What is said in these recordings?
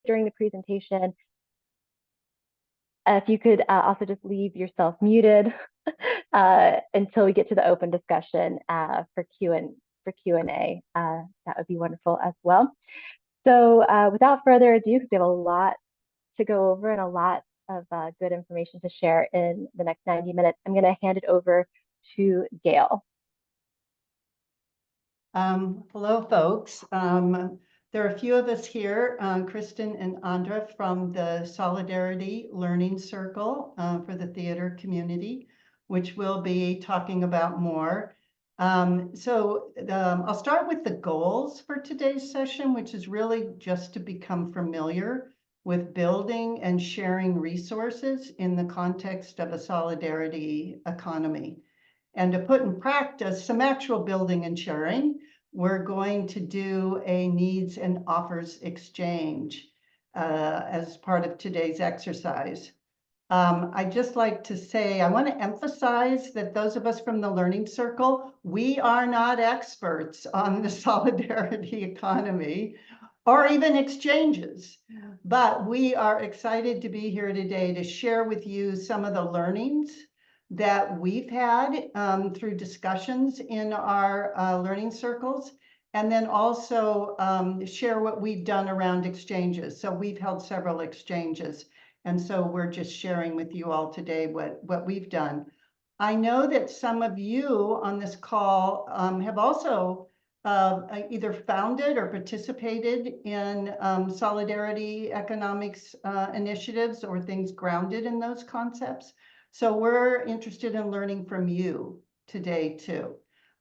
during the presentation. If you could also just leave yourself muted until we get to the open discussion for Q&A, that would be wonderful as well. So without further ado, because we have a lot to go over and a lot of good information to share in the next 90 minutes, I'm going to hand it over to Gail. Hello, folks. There are a few of us here, Kristen and Andra from the Solidarity Learning Circle for the theater community, which we'll be talking about more. I'll start with the goals for today's session, which is really just to become familiar with building and sharing resources in the context of a solidarity economy. And to put in practice some actual building and sharing, we're going to do a needs and offers exchange as part of today's exercise. I'd just like to say, I want to emphasize that those of us from the Learning Circle, we are not experts on the solidarity economy or even exchanges, but we are excited to be here today to share with you some of the learnings that we've had through discussions in our learning circles, and then also share what we've done around exchanges. So we've held several exchanges, and so we're just sharing with you all today what we've done. I know that some of you on this call have also either founded or participated in solidarity economics initiatives or things grounded in those concepts. So we're interested in learning from you today too,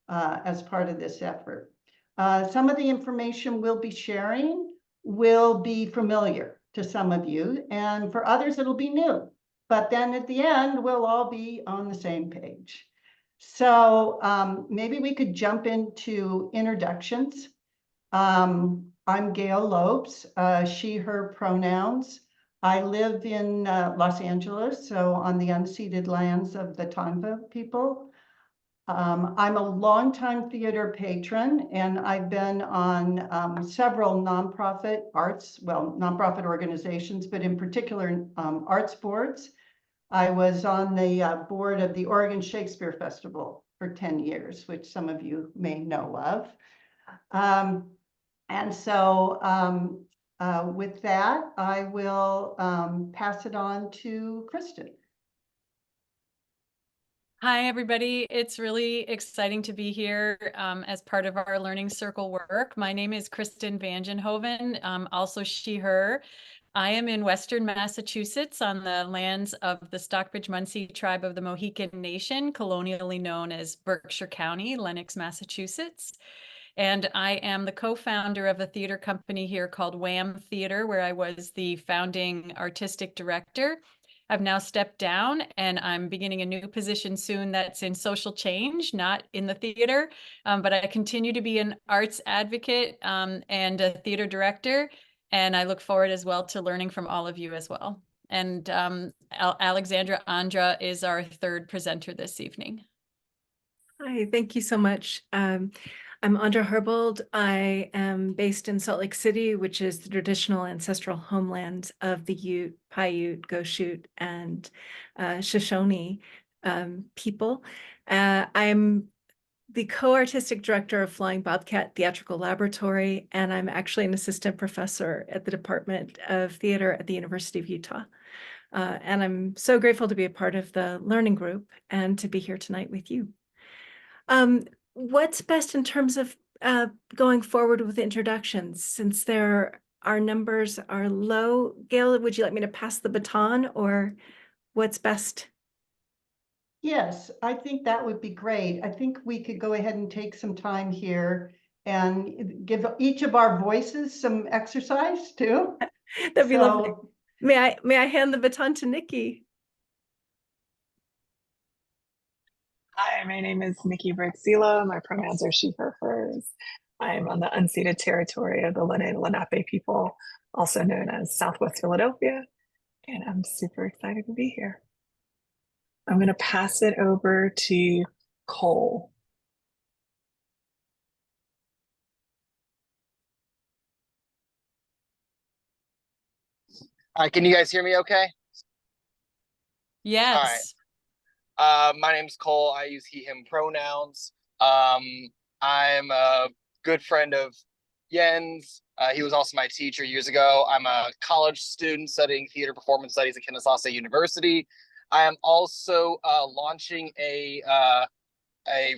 as part of this effort. Some of the information we'll be sharing will be familiar to some of you, and for others it'll be new. But then at the end, we'll all be on the same page. So maybe we could jump into introductions. I'm Gail Lopes, she, her pronouns. I live in Los Angeles, so on the unceded lands of the Tonga people. I'm a longtime theater patron, and I've been on several nonprofit organizations, but in particular arts boards. I was on the board of the Oregon Shakespeare Festival for 10 years, which some of you may know of. With that, I will pass it on to Kristen. Hi, everybody. It's really exciting to be here as part of our Learning Circle work. My name is Kristen Vangenhoven, also she, her. I am in Western Massachusetts on the lands of the Stockbridge-Munsee tribe of the Mohican Nation, colonially known as Berkshire County, Lenox, Massachusetts. And I am the co-founder of a theater company here called WHAM Theater, where I was the founding artistic director. I've now stepped down and I'm beginning a new position soon that's in social change, not in the theater, but I continue to be an arts advocate and a theater director. And I look forward as well to learning from all of you as well. And Alexandra Andra is our third presenter this evening. Hi, thank you so much. I'm Andra Herbold. I am based in Salt Lake City, which is the traditional ancestral homeland of the Ute, Paiute, Goshute, and Shoshone people. I'm the co-artistic director of Flying Bobcat Theatrical Laboratory, and I'm actually an assistant professor at the Department of Theater at the University of Utah. And I'm so grateful to be a part of the learning group and to be here tonight with you. What's best in terms of going forward with introductions, since our numbers are low? Gail, would you like me to pass the baton, or what's best? Yes, I think that would be great. I think we could go ahead and take some time here and give each of our voices some exercise too. That'd be lovely. May I hand the baton to Nikki? Hi, my name is Nikki Bertzilo. My pronouns are she, her, hers. I'm on the unceded territory of the Lenape people, also known as Southwest Philadelphia, and I'm super excited to be here. I'm going to pass it over to Cole. Can you guys hear me okay? All right. Yes. My name's Cole. I use he, him pronouns. Um, I'm a good friend of Jens. He was also my teacher years ago. I'm a college student studying theater performance studies at Kennesaw State University. I am also launching a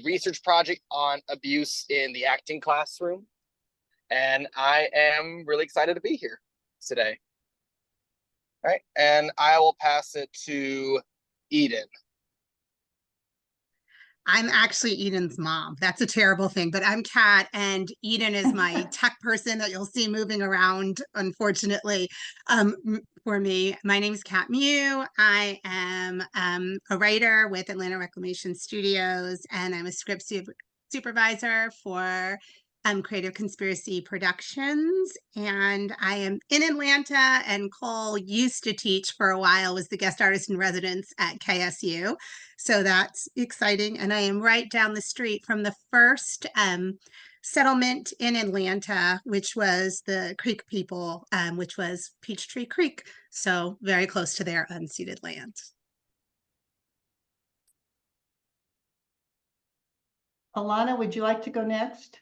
research project on abuse in the acting classroom. And I am really excited to be here today. All right, and I will pass it to Eden. I'm actually Eden's mom. That's a terrible thing, but I'm Kat, and Eden is my tech person that you'll see moving around, unfortunately, for me. My name is Kat Mew. I am a writer with Atlanta Reclamation Studios, and I'm a script supervisor for Creative Conspiracy Productions. And I am in Atlanta, and Cole used to teach for a while, was the guest artist in residence at KSU. So that's exciting. And I am right down the street from the first settlement in Atlanta, which was the Creek people, which was Peachtree Creek. So very close to their unceded land. Alana, would you like to go next?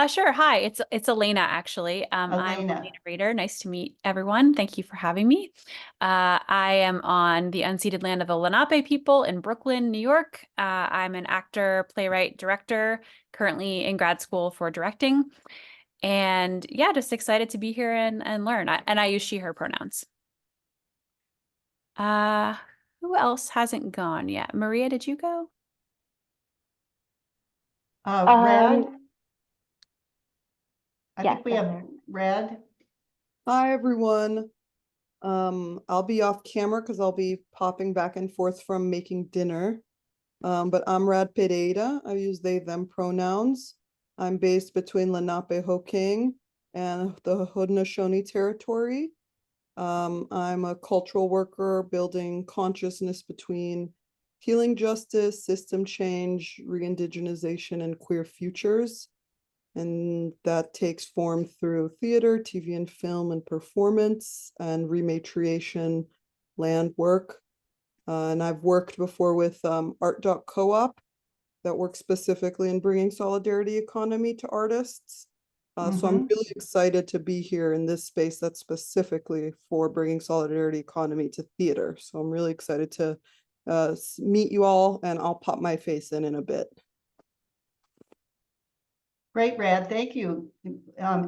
Sure. Hi, it's Elena, actually. I'm Elena. Elena Rader. Nice to meet everyone. Thank you for having me. I am on the unceded land of the Lenape people in Brooklyn, New York. I'm an actor, playwright, director, currently in grad school for directing. And yeah, just excited to be here and learn. I use she, her pronouns. Who else hasn't gone yet? Maria, did you go? Red? I yes, think we I'm have there. Red. Hi, everyone. I'll be off camera because I'll be popping back and forth from making dinner. But I'm Rad Pereira. I use they, them pronouns. I'm based between Lenape-Hoking and the Haudenosaunee territory. I'm a cultural worker building consciousness between healing justice, system change, re-indigenization, and queer futures. And that takes form through theater, TV and film and performance and rematriation land work. And I've worked before with art.coop that works specifically in bringing solidarity economy to artists. So I'm really excited to be here in this space that's specifically for bringing solidarity economy to theater. So I'm really excited to meet you all, and I'll pop my face in a bit. Great, Rad. Thank you.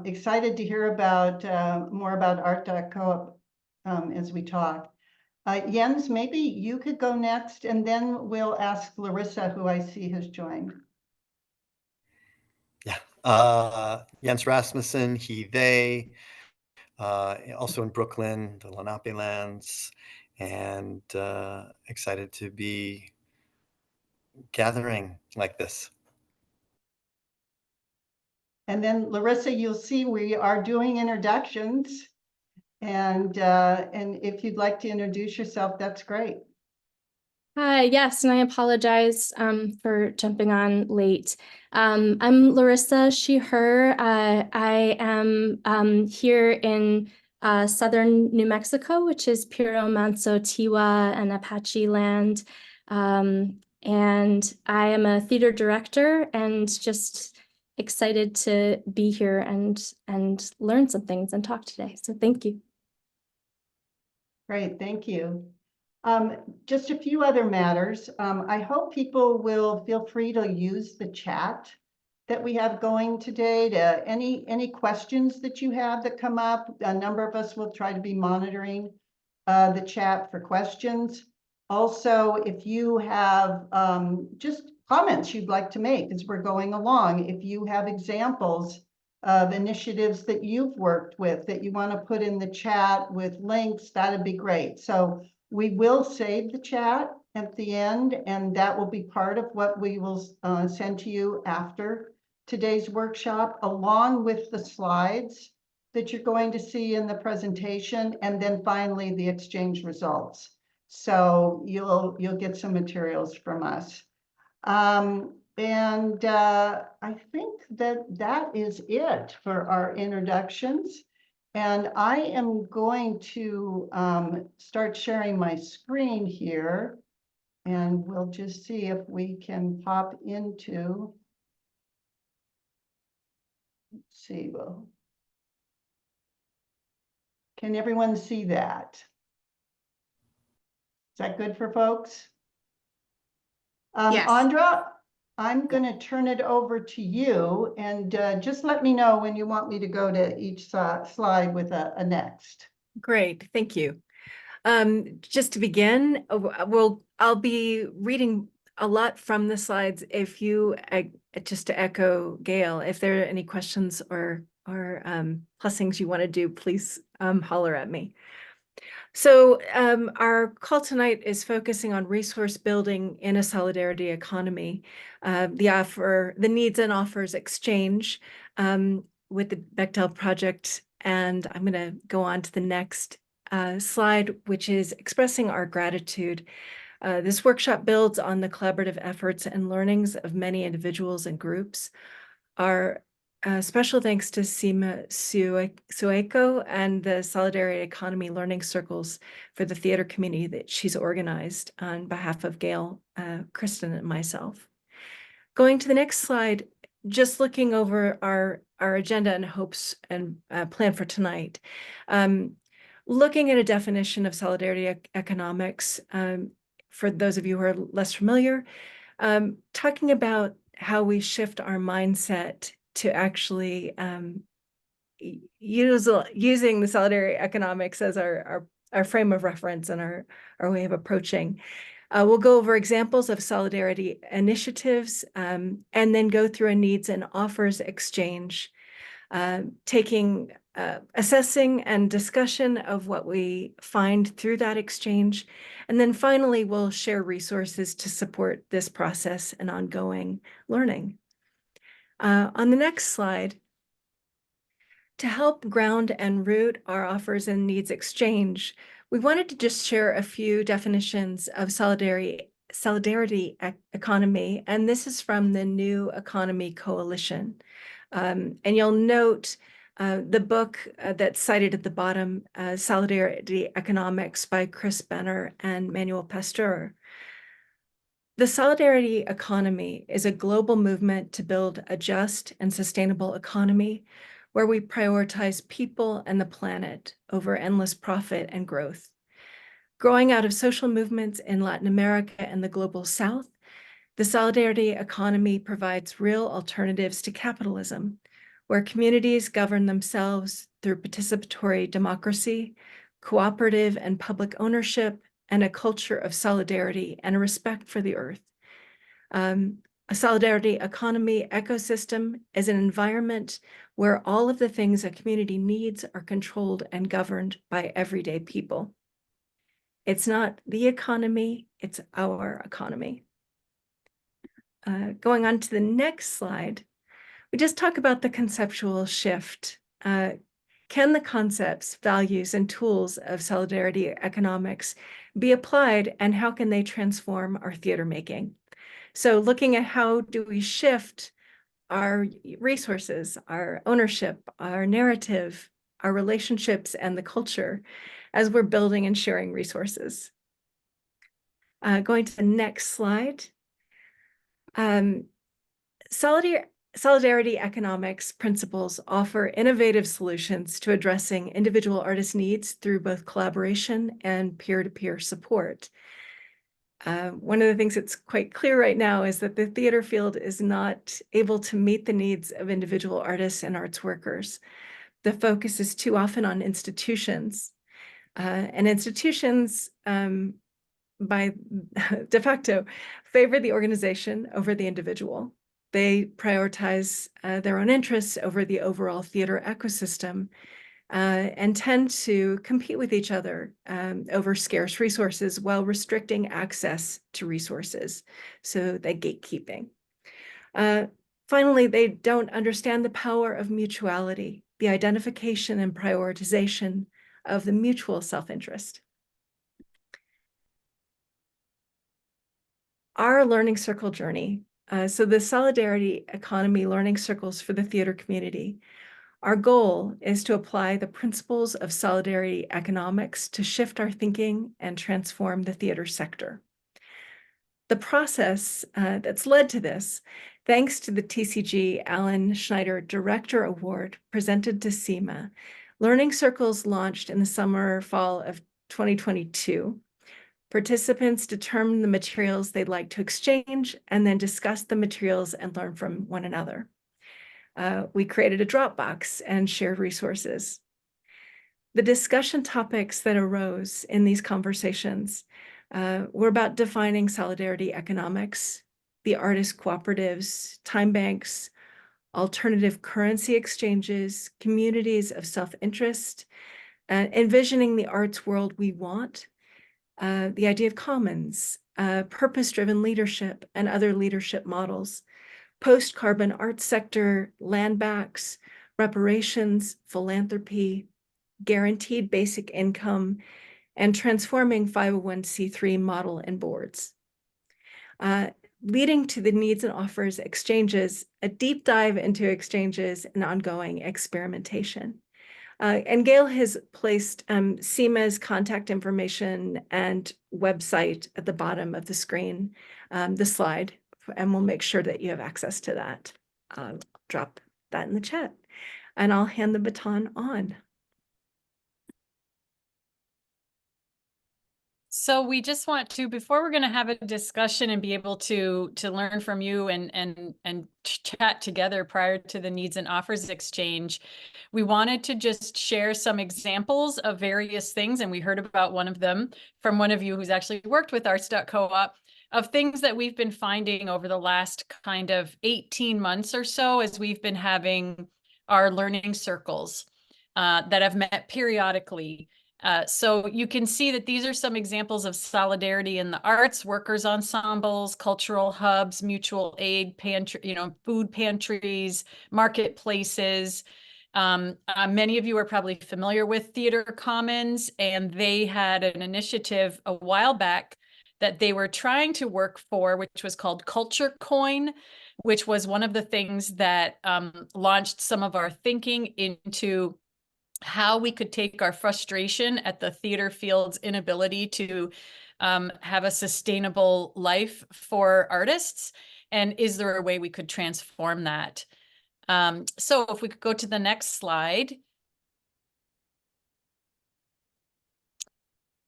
Excited to hear about more about art.coop as we talk. Jens, maybe you could go next, and then we'll ask Larissa, who I see has joined. Yeah, Jens Rasmussen, he, they, also in Brooklyn, the Lenape lands, and excited to be gathering like this. And then Larissa, you'll see we are doing introductions, and if you'd like to introduce yourself, that's great. Hi, yes, and I apologize for jumping on late. I'm Larissa, she, her. I am here in southern New Mexico, which is Piro, Manso, Tiwa, and Apache land. And I am a theater director and just excited to be here and learn some things and talk today. So thank you. Great, thank you. Just a few other matters. I hope people will feel free to use the chat that we have going today to any questions that you have that come up. A number of us will try to be monitoring the chat for questions. Also, if you have just comments you'd like to make as we're going along, if you have examples of initiatives that you've worked with that you want to put in the chat with links, that'd be great. So we will save the chat at the end, and that will be part of what we will send to you after today's workshop, along with the slides that you're going to see in the presentation, and then finally the exchange results. So you'll get some materials from us. I think that is it for our introductions. And I am going to start sharing my screen here. And we'll just see if we can pop into, let's see, well, can everyone see that? Is that good for folks? Yes. Andra, I'm going to turn it over to you, and just let me know when you want me to go to each slide with a next. Great, thank you. Just to begin, I'll be reading a lot from the slides. If you, just to echo Gail, if there are any questions or plussings you want to do, please holler at me. So our call tonight is focusing on resource building in a solidarity economy, the needs and offers exchange with the Bechtel project. And I'm going to go on to the next slide, which is expressing our gratitude. This workshop builds on the collaborative efforts and learnings of many individuals and groups. Our special thanks to Sima Sueko and the Solidarity Economy Learning Circles for the theater community that she's organized on behalf of Gail, Kristen, and myself. Going to the next slide, just looking over our agenda and hopes and plan for tonight. Looking at a definition of solidarity economics, for those of you who are less familiar, talking about how we shift our mindset to actually using the solidarity economics as our frame of reference and our way of approaching. We'll go over examples of solidarity initiatives and then go through a needs and offers exchange, assessing and discussion of what we find through that exchange. And then finally, we'll share resources to support this process and ongoing learning. On the next slide, to help ground and root our offers and needs exchange, we wanted to just share a few definitions of solidarity economy, and this is from the New Economy Coalition. And you'll note the book that's cited at the bottom, Solidarity Economics by Chris Benner and Manuel Pasteur. The solidarity economy is a global movement to build a just and sustainable economy where we prioritize people and the planet over endless profit and growth. Growing out of social movements in Latin America and the global South, the solidarity economy provides real alternatives to capitalism, where communities govern themselves through participatory democracy, cooperative and public ownership, and a culture of solidarity and a respect for the earth. A solidarity economy ecosystem is an environment where all of the things a community needs are controlled and governed by everyday people. It's not the economy, it's our economy. Going on to the next slide, we just talk about the conceptual shift. Can the concepts, values, and tools of solidarity economics be applied, and how can they transform our theater making? So looking at how do we shift our resources, our ownership, our narrative, our relationships, and the culture as we're building and sharing resources. Going to the next slide. Solidarity economics principles offer innovative solutions to addressing individual artist needs through both collaboration and peer-to-peer support. One of the things that's quite clear right now is that the theater field is not able to meet the needs of individual artists and arts workers. The focus is too often on institutions, and institutions by de facto favor the organization over the individual. They prioritize their own interests over the overall theater ecosystem and tend to compete with each other over scarce resources while restricting access to resources. So the gatekeeping. Finally, they don't understand the power of mutuality, the identification and prioritization of the mutual self-interest. Our learning circle journey. So the Solidarity Economy Learning Circles for the theater community Our goal is to apply the principles of solidarity economics to shift our thinking and transform the theater sector. The process that's led to this, thanks to the TCG Alan Schneider Director Award presented to SEMA, Learning Circles launched in the fall of 2022. Participants determined the materials they'd like to exchange and then discuss the materials and learn from one another. We created a Dropbox and shared resources. The discussion topics that arose in these conversations were about defining solidarity economics, the artist cooperatives, time banks, alternative currency exchanges, communities of self-interest, envisioning the arts world we want, the idea of commons, purpose-driven leadership and other leadership models, post-carbon arts sector, land backs, reparations, philanthropy, guaranteed basic income, and transforming 501c3 model and boards. Leading to the needs and offers exchanges, a deep dive into exchanges and ongoing experimentation. And Gail has placed SEMA's contact information and website at the bottom of the screen, the slide, and we'll make sure that you have access to that. Drop that in the chat, and I'll hand the baton on. So we just want to, before we're going to have a discussion and be able to learn from you and chat together prior to the needs and offers exchange, we wanted to just share some examples of various things, and we heard about one of them from one of you who's actually worked with Arts.coop, of things that we've been finding over the last kind of 18 months or so as we've been having our learning circles that have met periodically. So you can see that these are some examples of solidarity in the arts, workers' ensembles, cultural hubs, mutual aid, pantry, food pantries, marketplaces. Many of you are probably familiar with Theater Commons, and they had an initiative a while back that they were trying to work for, which was called Culture Coin, which was one of the things that launched some of our thinking into how we could take our frustration at the theater field's inability to have a sustainable life for artists, and is there a way we could transform that? So if we could go to the next slide.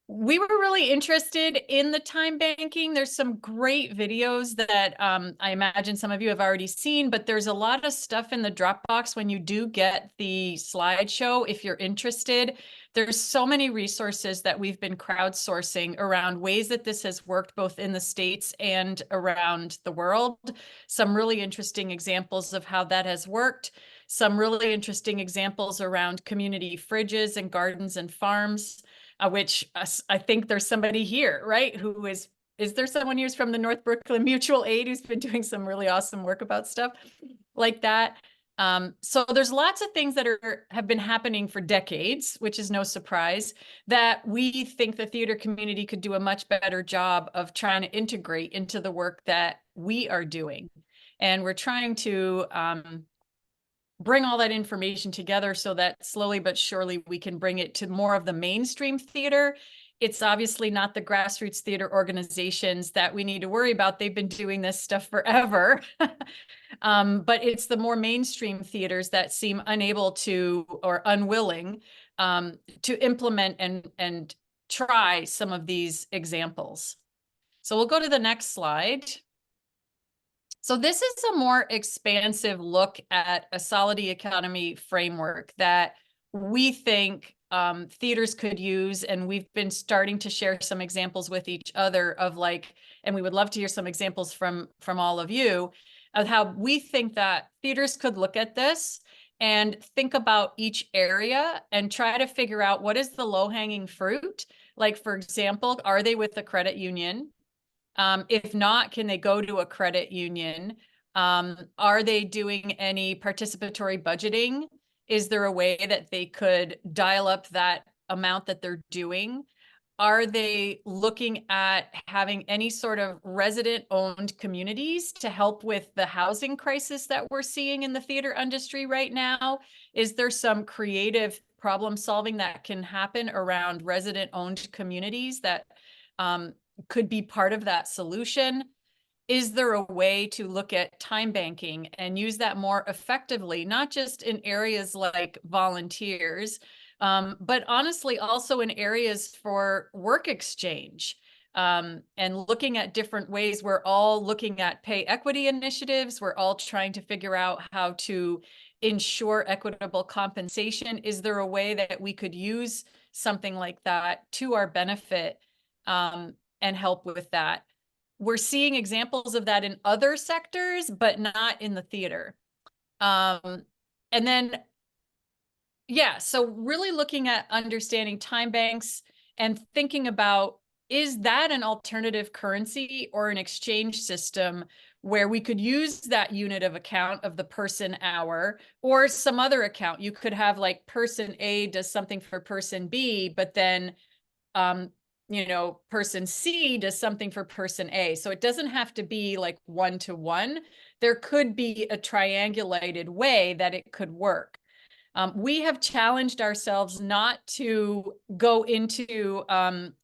We were really interested in the time banking. There's some great videos that I imagine some of you have already seen, but there's a lot of stuff in the Dropbox when you do get the slideshow. If you're interested, there's so many resources that we've been crowdsourcing around ways that this has worked both in the States and around the world. Some really interesting examples of how that has worked. Some really interesting examples around community fridges and gardens and farms. Which I think there's somebody here, right? Who is there someone who's from the North Brooklyn Mutual Aid who's been doing some really awesome work about stuff like that? So there's lots of things that have been happening for decades, which is no surprise, that we think the theater community could do a much better job of trying to integrate into the work that we are doing. And we're trying to bring all that information together so that slowly but surely we can bring it to more of the mainstream theater. It's obviously not the grassroots theater organizations that we need to worry about. They've been doing this stuff forever. But it's the more mainstream theaters that seem unable to or unwilling to implement and try some of these examples. So we'll go to the next slide. So this is a more expansive look at a solidarity economy framework that we think theaters could use, and we've been starting to share some examples with each other of and we would love to hear some examples from all of you of how we think that theaters could look at this and think about each area and try to figure out what is the low-hanging fruit. Like, for example, are they with the credit union? If not, can they go to a credit union? Are they doing any participatory budgeting? Is there a way that they could dial up that amount that they're doing? Are they looking at having any sort of resident-owned communities to help with the housing crisis that we're seeing in the theater industry right now? Is there some creative problem solving that can happen around resident-owned communities that could be part of that solution? Is there a way to look at time banking and use that more effectively, not just in areas like volunteers, but honestly also in areas for work exchange, and looking at different ways? We're all looking at pay equity initiatives. We're all trying to figure out how to ensure equitable compensation. Is there a way that we could use something like that to our benefit, and help with that? We're seeing examples of that in other sectors, but not in the theater. And then, yeah, so really looking at understanding time banks and thinking about, is that an alternative currency or an exchange system where we could use that unit of account of the person hour or some other account? You could have like person A does something for person B, but then person C does something for person A. So it doesn't have to be like one-to-one. There could be a triangulated way that it could work. We have challenged ourselves not to go into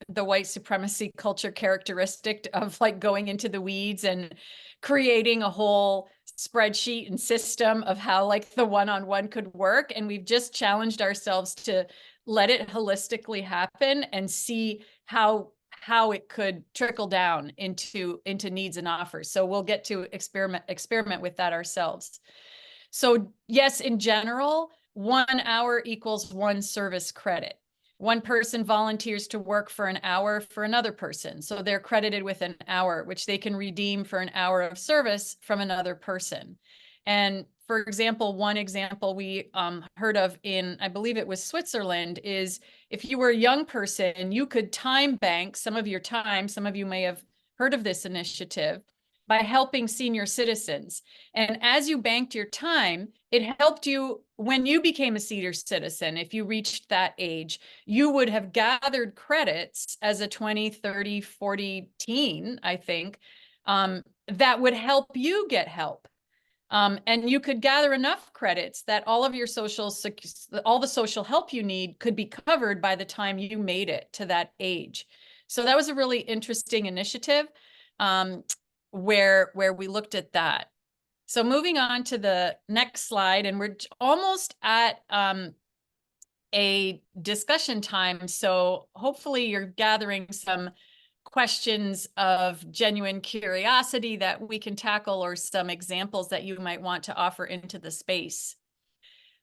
the white supremacy culture characteristic of like going into the weeds and creating a whole spreadsheet and system of how like the one-on-one could work. And we've just challenged ourselves to let it holistically happen and see how it could trickle down into needs and offers. So we'll get to experiment with that ourselves. So yes, in general, 1 hour equals 1 service credit. One person volunteers to work for an hour for another person. So they're credited with an hour, which they can redeem for an hour of service from another person. And for example, one example we heard of in, I believe it was Switzerland, is if you were a young person, you could time bank some of your time. Some of you may have heard of this initiative by helping senior citizens. And as you banked your time, it helped you when you became a senior citizen. If you reached that age, you would have gathered credits as a 20, 30, 40 teen, I think, that would help you get help. And you could gather enough credits that all of your all the social help you need could be covered by the time you made it to that age. So that was a really interesting initiative where we looked at that. So moving on to the next slide, and we're almost at a discussion time. So hopefully you're gathering some questions of genuine curiosity that we can tackle, or some examples that you might want to offer into the space.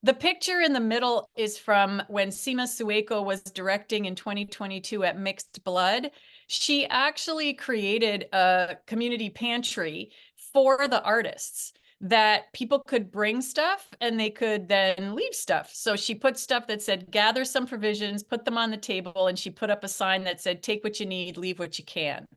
The picture in the middle is from when Sima Sueko was directing in 2022 at Mixed Blood. She actually created a community pantry for the artists that people could bring stuff and they could then leave stuff. So she put stuff that said, gather some provisions, put them on the table, and she put up a sign that said, take what you need, leave what you can.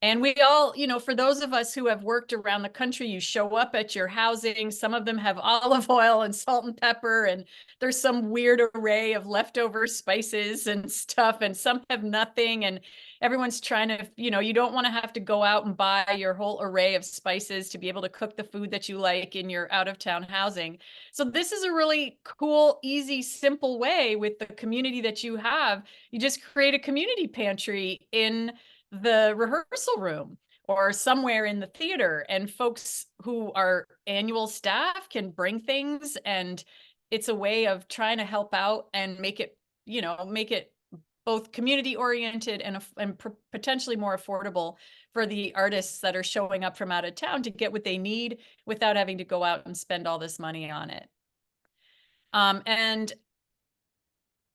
And we all, for those of us who have worked around the country, you show up at your housing. Some of them have olive oil and salt and pepper, and there's some weird array of leftover spices and stuff, and some have nothing. And everyone's trying to, you don't want to have to go out and buy your whole array of spices to be able to cook the food that you like in your out-of-town housing. So this is a really cool, easy, simple way with the community that you have. You just create a community pantry in the rehearsal room or somewhere in the theater, and folks who are annual staff can bring things, and it's a way of trying to help out and make it both community oriented and potentially more affordable for the artists that are showing up from out of town to get what they need without having to go out and spend all this money on it. And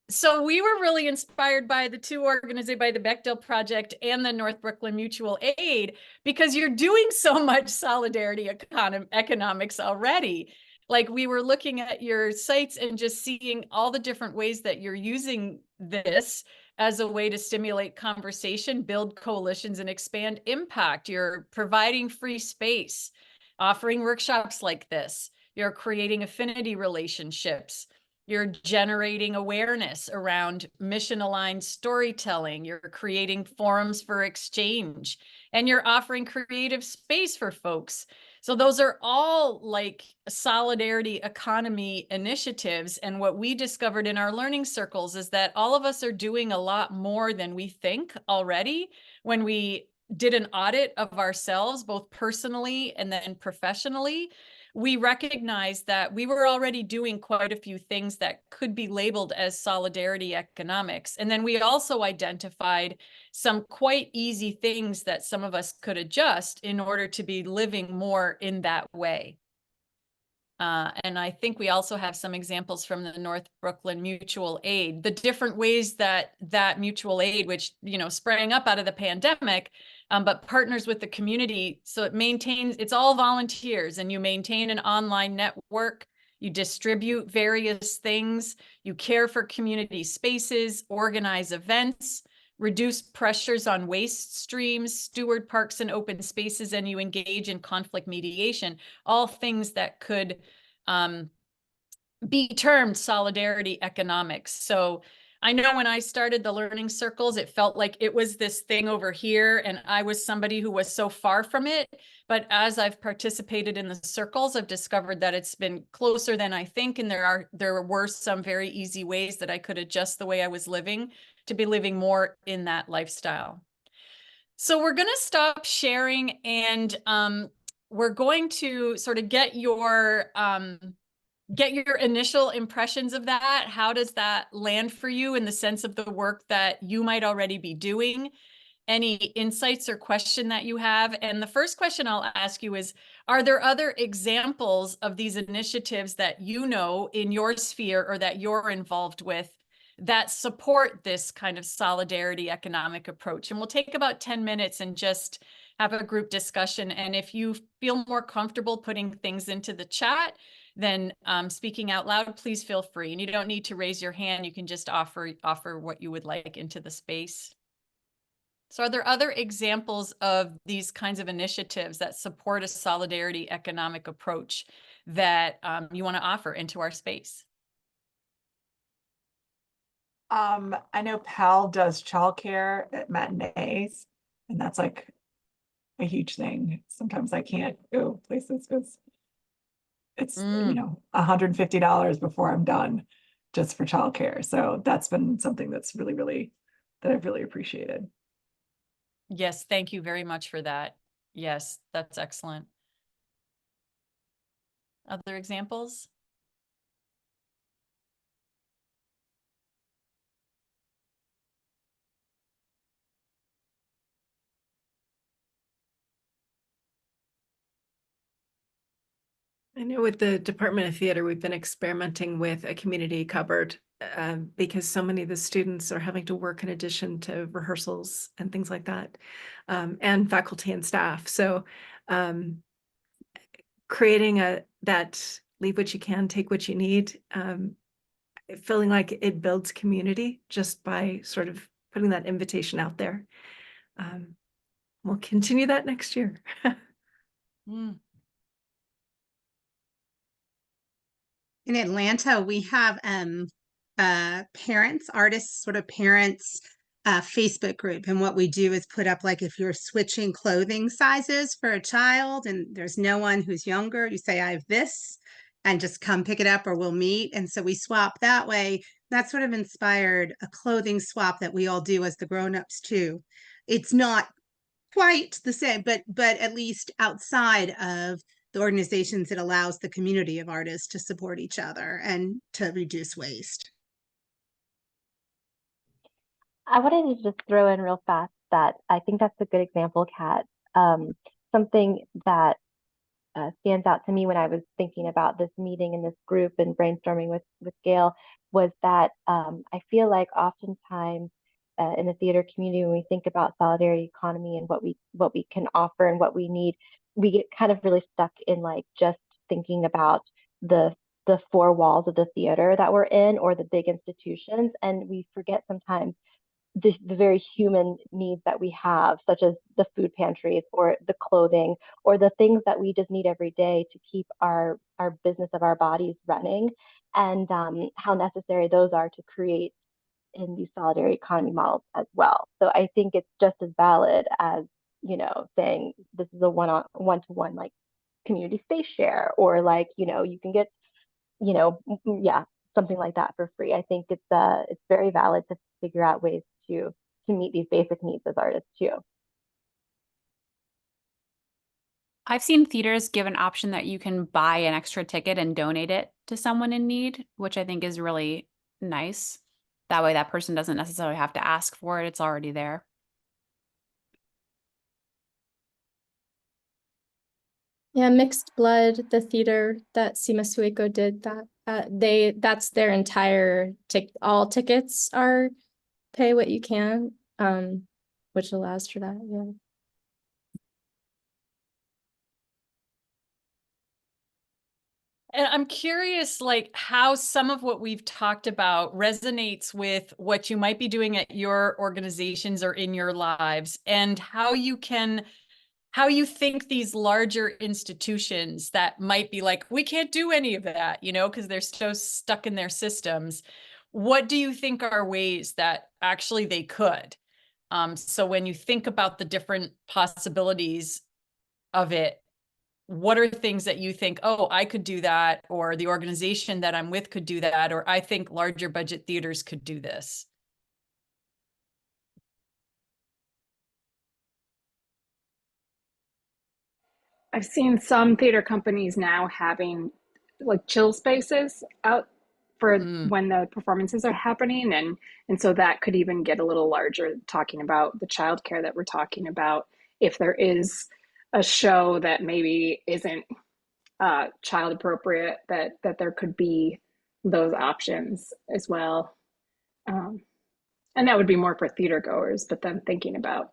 so we were really inspired by the two organizations, by the Bechdel Project and the North Brooklyn Mutual Aid, because you're doing so much solidarity economics already. Like, we were looking at your sites and just seeing all the different ways that you're using this as a way to stimulate conversation, build coalitions, and expand impact. You're providing free space, offering workshops like this. You're creating affinity relationships. You're generating awareness around mission-aligned storytelling. You're creating forums for exchange, and you're offering creative space for folks. So those are all like solidarity economy initiatives. And what we discovered in our learning circles is that all of us are doing a lot more than we think already. When we did an audit of ourselves, both personally and then professionally, we recognized that we were already doing quite a few things that could be labeled as solidarity economics. And then we also identified some quite easy things that some of us could adjust in order to be living more in that way. And I think we also have some examples from the North Brooklyn Mutual Aid, the different ways that that mutual aid, which, you know, sprang up out of the pandemic, but partners with the community. So it maintains, it's all volunteers, and you maintain an online network, you distribute various things, you care for community spaces, organize events, reduce pressures on waste streams, steward parks and open spaces, and you engage in conflict mediation, all things that could be termed solidarity economics. So I know when I started the learning circles, it felt like it was this thing over here, and I was somebody who was so far from it. But as I've participated in the circles, I've discovered that it's been closer than I think, and there were some very easy ways that I could adjust the way I was living to be living more in that lifestyle. So we're going to stop sharing, and we're going to sort of get your initial impressions of that. How does that land for you in the sense of the work that you might already be doing? Any insights or question that you have? And the first question I'll ask you is, are there other examples of these initiatives that you know in your sphere or that you're involved with that support this kind of solidarity economic approach? And we'll take about 10 minutes and just have a group discussion. And if you feel more comfortable putting things into the chat, then speaking out loud, please feel free. And you don't need to raise your hand. You can just offer what you would like into the space. So are there other examples of these kinds of initiatives that support a solidarity economic approach that you want to offer into our space? I know Pal does childcare at matinees, and that's like a huge thing. Sometimes I can't go places because it's, you know, $150 before I'm done just for childcare. So that's been something that's really, that I've really appreciated. Yes, thank you very much for that. Yes, that's excellent. Other examples? I know with the Department of Theater, we've been experimenting with a community cupboard because so many of the students are having to work in addition to rehearsals and things like that, and faculty and staff. So creating that leave what you can, take what you need, feeling like it builds community just by sort of putting that invitation out there. We'll continue that next year. In Atlanta, we have parents, artists, sort of parents Facebook group. And what we do is put up, like, if you're switching clothing sizes for a child and there's no one who's younger, you say, I have this, and just come pick it up or we'll meet. And so we swap that way. That sort of inspired a clothing swap that we all do as the grown-ups too. It's not quite the same, but at least outside of the organizations, it allows the community of artists to support each other and to reduce waste. I wanted to just throw in real fast that I think that's a good example, Kat. Something that stands out to me when I was thinking about this meeting and this group and brainstorming with Gail was that I feel like oftentimes in the theater community, when we think about solidarity economy and what we can offer and what we need, we get kind of really stuck in like just thinking about the four walls of the theater that we're in or the big institutions, and we forget sometimes the very human needs that we have, such as the food pantries or the clothing or the things that we just need every day to keep our business of our bodies running. and how necessary those are to create in these solidarity economy models as well. So I think it's just as valid as, you know, saying this is a one-to-one like community space share, or like, you know, you can get, you know, yeah, something like that for free. I think it's very valid to figure out ways to meet these basic needs as artists too. I've seen theaters give an option that you can buy an extra ticket and donate it to someone in need, which I think is really nice. That way that person doesn't necessarily have to ask for it. It's already there. Yeah, Mixed Blood, the theater that Sima Sueko did, that that's their entire all tickets are pay what you can, which allows for that. Yeah. And I'm curious, like, how some of what we've talked about resonates with what you might be doing at your organizations or in your lives, and how you think these larger institutions that might be like, we can't do any of that, you know, because they're so stuck in their systems. What do you think are ways that actually they could? So when you think about the different possibilities of it, what are things that you think, oh, I could do that, or the organization that I'm with could do that, or I think larger budget theaters could do this? I've seen some theater companies now having like chill spaces out for when the performances are happening, and so that could even get a little larger, talking about the childcare that we're talking about. If there is a show that maybe isn't child appropriate, that there could be those options as well. And that would be more for theater goers, but then thinking about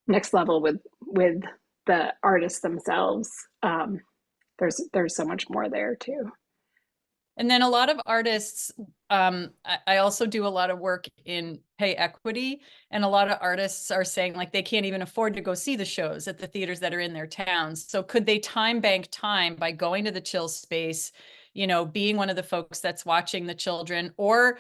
next level with the artists themselves, there's so much more there too. And then a lot of artists, I also do a lot of work in pay equity, and a lot of artists are saying like they can't even afford to go see the shows at the theaters that are in their towns. So could they time bank time by going to the chill space, you know, being one of the folks that's watching the children, or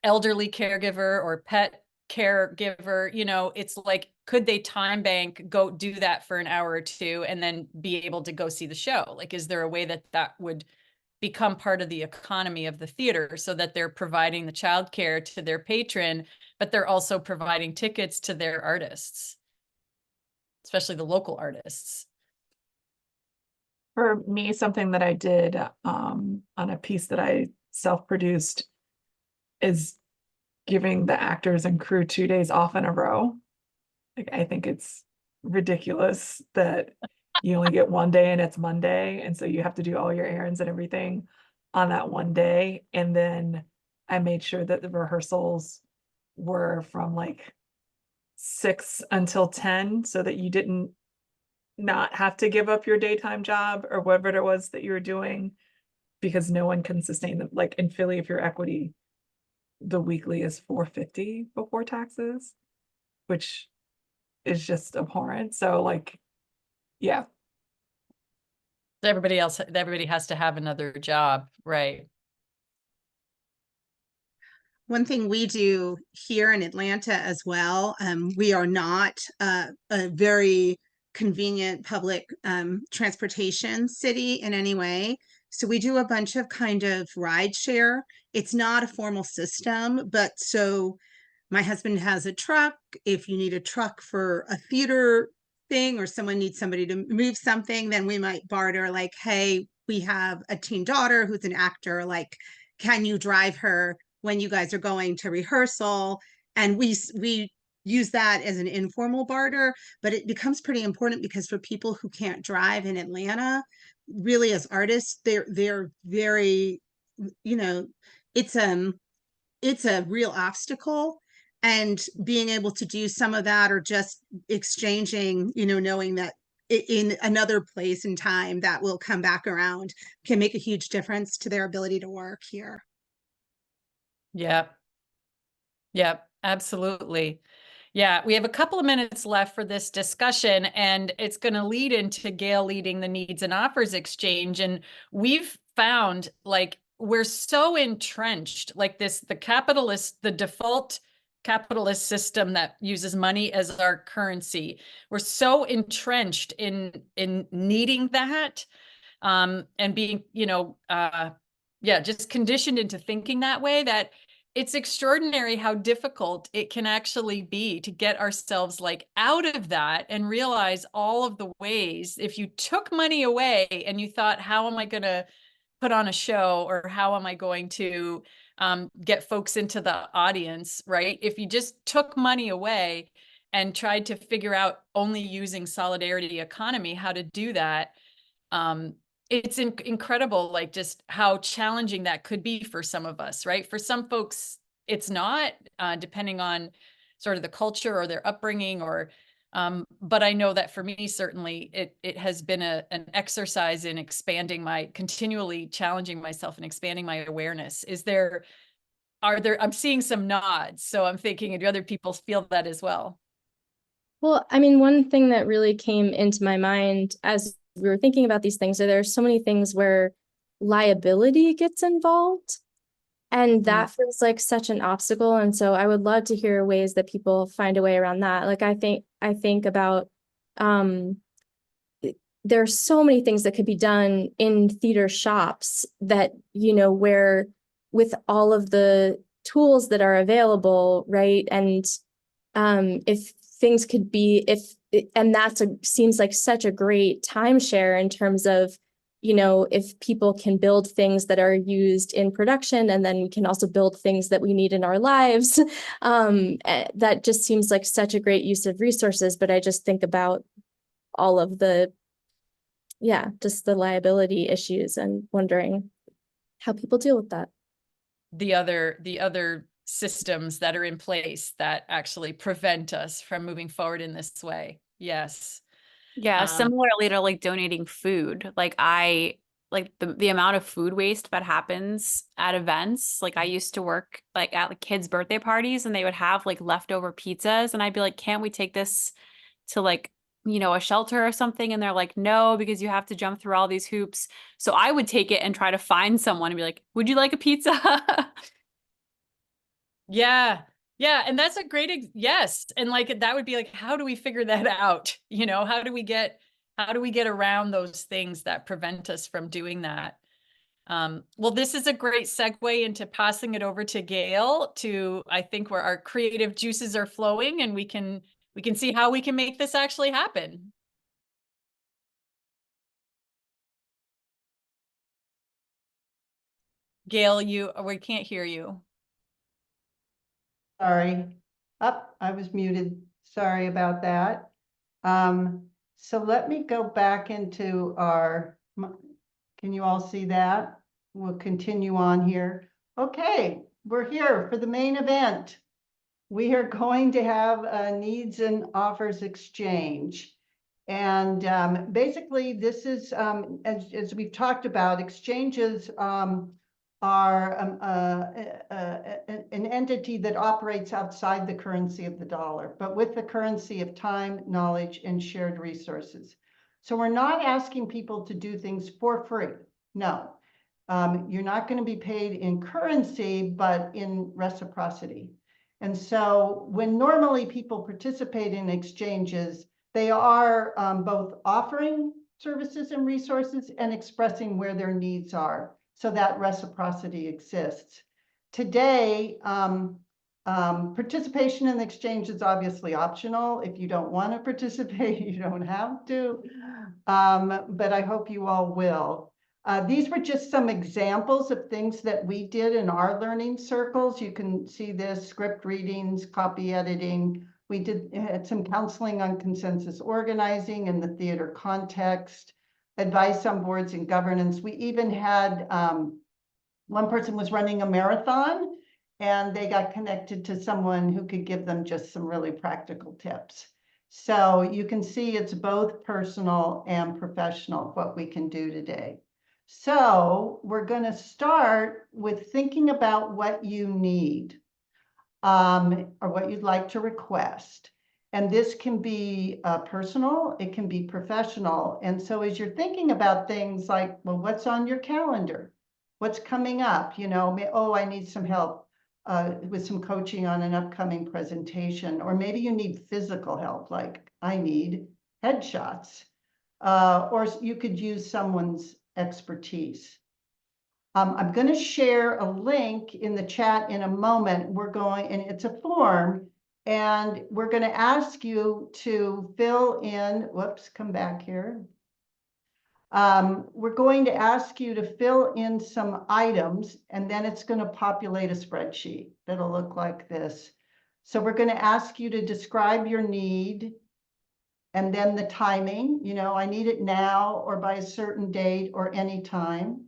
elderly caregiver or pet caregiver, you know, it's like, could they time bank, go do that for an hour or two, and then be able to go see the show? Like, is there a way that that would become part of the economy of the theater, so that they're providing the childcare to their patron, but they're also providing tickets to their artists, especially the local artists? For me, something that I did on a piece that I self-produced is giving the actors and crew 2 days off in a row. Like, I think it's ridiculous that you only get one day and it's Monday, and so you have to do all your errands and everything on that one day. And then I made sure that the rehearsals were from like 6 until 10, so that you didn't not have to give up your daytime job or whatever it was that you were doing, because no one can sustain them. Like in Philly, if you're equity, the weekly is $450 before taxes, which is just abhorrent. So like, yeah. Everybody has to have another job, right? One thing we do here in Atlanta as well, we are not a very convenient public transportation city in any way. So we do a bunch of kind of ride share. It's not a formal system, but so my husband has a truck. If you need a truck for a theater thing, or someone needs somebody to move something, then we might barter like, hey, we have a teen daughter who's an actor, like, can you drive her when you guys are going to rehearsal? And we use that as an informal barter, but it becomes pretty important because for people who can't drive in Atlanta, really as artists, they're very, you know, it's a real obstacle. And being able to do some of that, or just exchanging, you know, knowing that in another place and time that will come back around, can make a huge difference to their ability to work here. Yep. Yep, absolutely. Yeah, we have a couple of minutes left for this discussion, and it's going to lead into Gail leading the Needs and Offers Exchange. And we've found, like, we're so entrenched, like the default capitalist system that uses money as our currency. We're so entrenched in needing that, and being, just conditioned into thinking that way, that it's extraordinary how difficult it can actually be to get ourselves like out of that and realize all of the ways, if you took money away and you thought, how am I going to put on a show, or how am I going to get folks into the audience, right? If you just took money away and tried to figure out only using solidarity economy, how to do that, it's incredible, like just how challenging that could be for some of us, right? For some folks, it's not, depending on sort of the culture or their upbringing, or but I know that for me, certainly, it has been an exercise in continually challenging myself and expanding my awareness. I'm seeing some nods, so I'm thinking, do other people feel that as well? Well, I mean, one thing that really came into my mind as we were thinking about these things, there are so many things where liability gets involved, and that feels like such an obstacle. And so I would love to hear ways that people find a way around that. Like, I think about, there are so many things that could be done in theater shops that, where with all of the tools that are available, right? And if things could be, and seems like such a great timeshare in terms of, if people can build things that are used in production, and then we can also build things that we need in our lives. That just seems like such a great use of resources. But I just think about all of just the liability issues, and wondering how people deal with that. The other systems that are in place that actually prevent us from moving forward in this way. Yes. Yeah, similarly to like donating food, like the amount of food waste that happens at events. Like, I used to work like at like kids' birthday parties, and they would have like leftover pizzas, and I'd be like, can't we take this to like, a shelter or something? And they're like, no, because you have to jump through all these hoops. So I would take it and try to find someone and be like, would you like a pizza? Yeah. Yeah. And that's a great, yes. And like, that would be like, how do we figure that out? How do we get around those things that prevent us from doing that? Well, this is a great segue into passing it over to Gail, I think, where our creative juices are flowing, and we can see how we can make this actually happen. Gail, we can't hear you. Sorry. I was muted. Sorry about that. So let me go back into can you all see that? We'll continue on here. Okay, we're here for the main event. We are going to have a needs and offers exchange. And basically, this is, as we've talked about, exchanges are an entity that operates outside the currency of the dollar, but with the currency of time, knowledge, and shared resources. So we're not asking people to do things for free. No, you're not going to be paid in currency, but in reciprocity. And so when normally people participate in exchanges, they are both offering services and resources and expressing where their needs are, so that reciprocity exists. Today, participation in the exchange is obviously optional. If you don't want to participate, you don't have to, but I hope you all will. These were just some examples of things that we did in our learning circles. You can see this: script readings, copy editing. We had some counseling on consensus organizing in the theater context, advice on boards and governance. We even had one person was running a marathon, and they got connected to someone who could give them just some really practical tips. So you can see it's both personal and professional what we can do today. So we're going to start with thinking about what you need, or what you'd like to request. And this can be personal, it can be professional. And so as you're thinking about things like, well, what's on your calendar? What's coming up? You know, oh, I need some help with some coaching on an upcoming presentation. Or maybe you need physical help, like I need headshots. Or you could use someone's expertise. I'm going to share a link in the chat in a moment. And it's a form, and we're going to ask you to fill in, whoops, come back here. We're going to ask you to fill in some items, and then it's going to populate a spreadsheet that'll look like this. So we're going to ask you to describe your need, and then the timing, you know, I need it now or by a certain date or any time.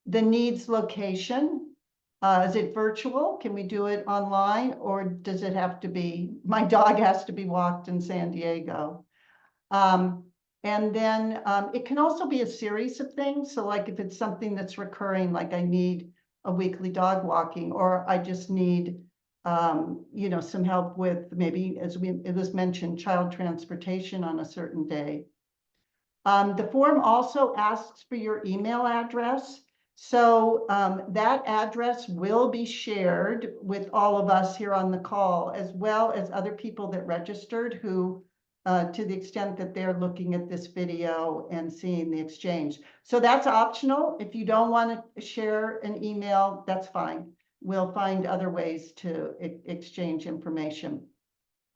The needs location, is it virtual? Can we do it online, or does it have to be, my dog has to be walked in San Diego? And then it can also be a series of things. So like if it's something that's recurring, like I need a weekly dog walking, or I just need, you know, some help with maybe, it was mentioned, child transportation on a certain day. The form also asks for your email address. So that address will be shared with all of us here on the call, as well as other people that registered who, to the extent that they're looking at this video and seeing the exchange. So that's optional. If you don't want to share an email, that's fine. We'll find other ways to exchange information.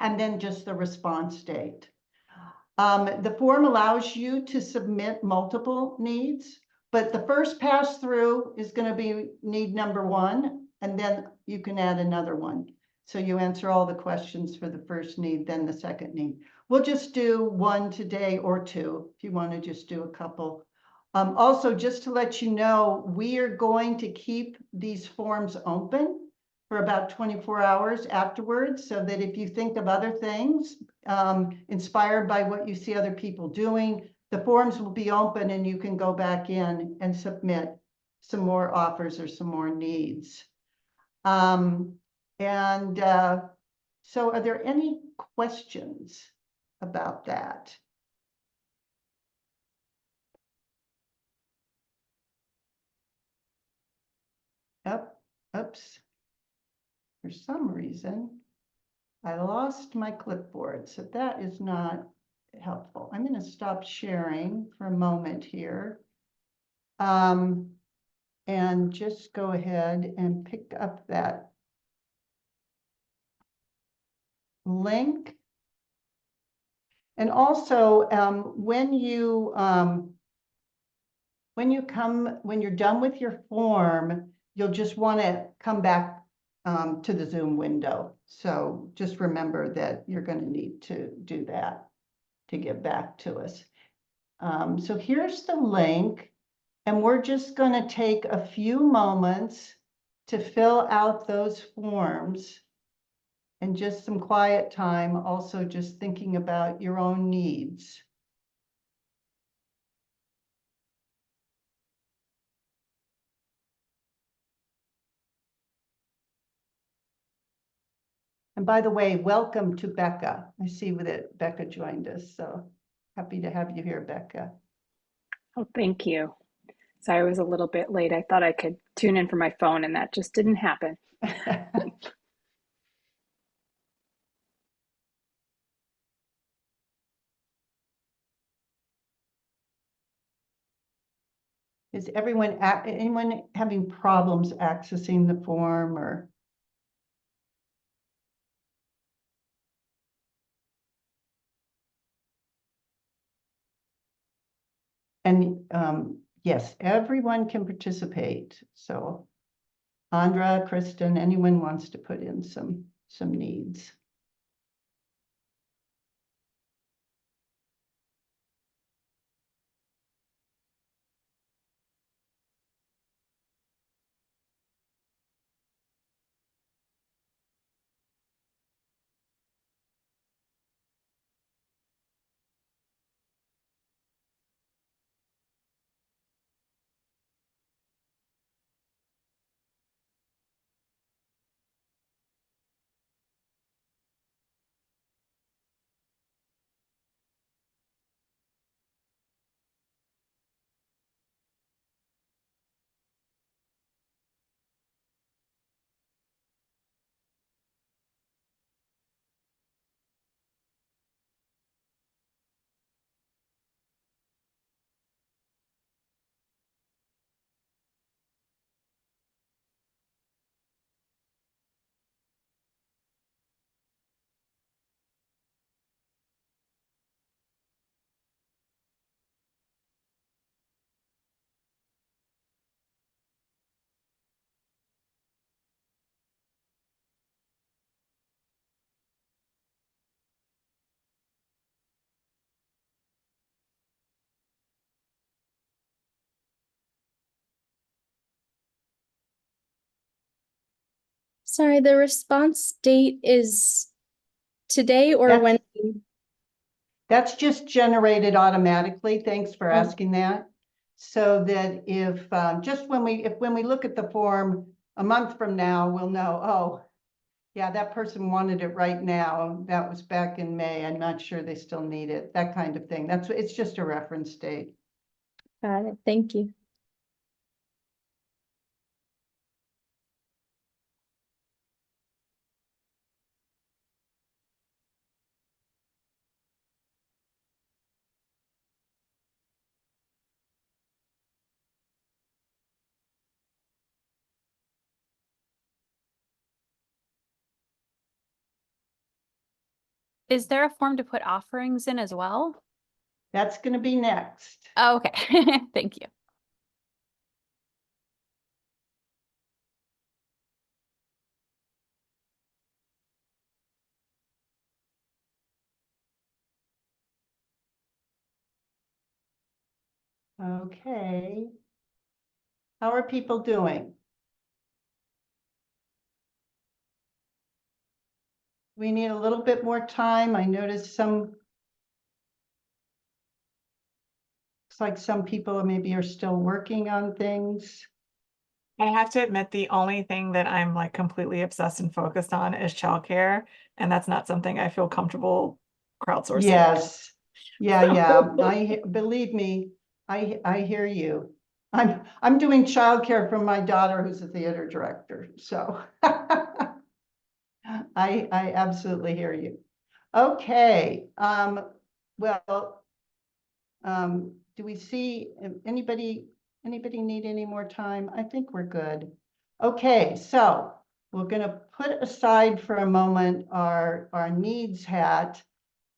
And then just the response date. The form allows you to submit multiple needs, but the first pass through is going to be need number one, and then you can add another one. So you answer all the questions for the first need, then the second need. We'll just do one today or two, if you want to just do a couple. Also, just to let you know, we are going to keep these forms open for about 24 hours afterwards, so that if you think of other things, inspired by what you see other people doing, the forms will be open and you can go back in and submit some more offers or some more needs. So are there any questions about that? Oops. For some reason, I lost my clipboard, so that is not helpful. I'm going to stop sharing for a moment here. And just go ahead and pick up that link. And also, when you're done with your form, you'll just want to come back to the Zoom window. So just remember that you're going to need to do that to get back to us. So here's the link, and we're just going to take a few moments to fill out those forms, and just some quiet time, also just thinking about your own needs. And by the way, welcome to Becca. I see that Becca joined us, so happy to have you here, Becca. Oh, thank you. Sorry, I was a little bit late. I thought I could tune in from my phone, and that just didn't happen. Is anyone having problems accessing the form, or? And yes, everyone can participate. So Andra, Kristen, anyone wants to put in some needs. Sorry, the response date is today or when? That's just generated automatically. Thanks for Oh. asking that. So that if just when we look at the form a month from now, we'll know, oh, yeah, that person wanted it right now. That was back in May. I'm not sure they still need it. That kind of thing. It's just a reference date. Got it. Thank you. Is there a form to put offerings in as well? That's going to be next. Oh, okay. Thank you. Okay. How are people doing? We need a little bit more time. I noticed looks like some people maybe are still working on things. I have to admit, the only thing that I'm like completely obsessed and focused on is childcare, and that's not something I feel comfortable crowdsourcing. Yes. Yeah. Believe me, I hear you. I'm doing childcare for my daughter who's a theater director, so I absolutely hear you. Okay, well, do we see anybody need any more time? I think we're good. Okay, so we're gonna put aside for a moment our needs hat.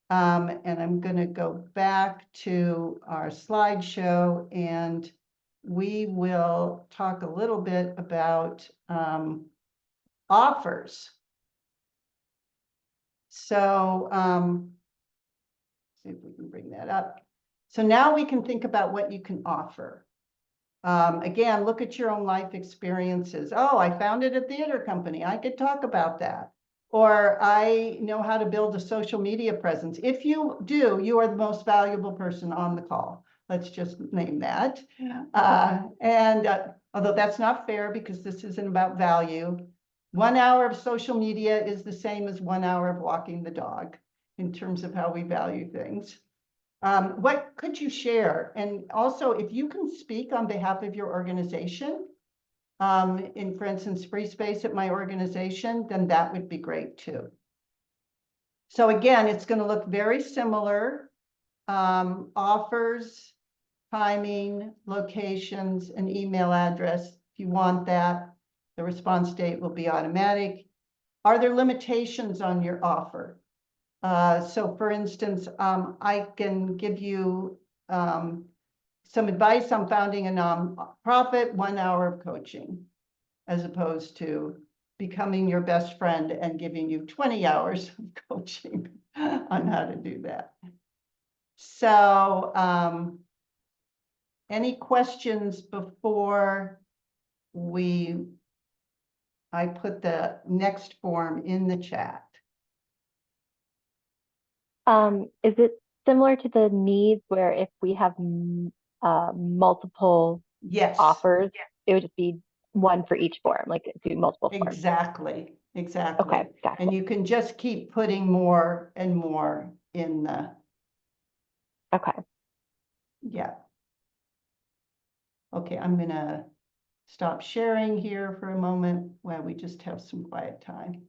And I'm gonna go back to our slideshow and we will talk a little bit about offers. So see if we can bring that up. So now we can think about what you can offer. Again, look at your own life experiences. Oh, I founded a theater company. I could talk about that. Or I know how to build a social media presence. If you do, you are the most valuable person on the call. Let's just name that. Although that's not fair because this isn't about value, 1 hour of social media is the same as 1 hour of walking the dog in terms of how we value things. What could you share? And also, if you can speak on behalf of your organization, for instance, free space at my organization, then that would be great too. So again, it's going to look very similar. Offers, timing, locations, and email address. If you want that, the response date will be automatic. Are there limitations on your offer? So for instance, I can give you some advice on founding a nonprofit, 1 hour of coaching, as opposed to becoming your best friend and giving you 20 hours of coaching on how to do that. So any questions before I put the next form in the chat? Is it similar to the needs where if we have multiple Yes. offers, it would just be one for each form, like do multiple forms? Exactly. Okay, gotcha. And you can just keep putting more and more in the. Okay. Yeah. Okay, I'm gonna stop sharing here for a moment while we just have some quiet time.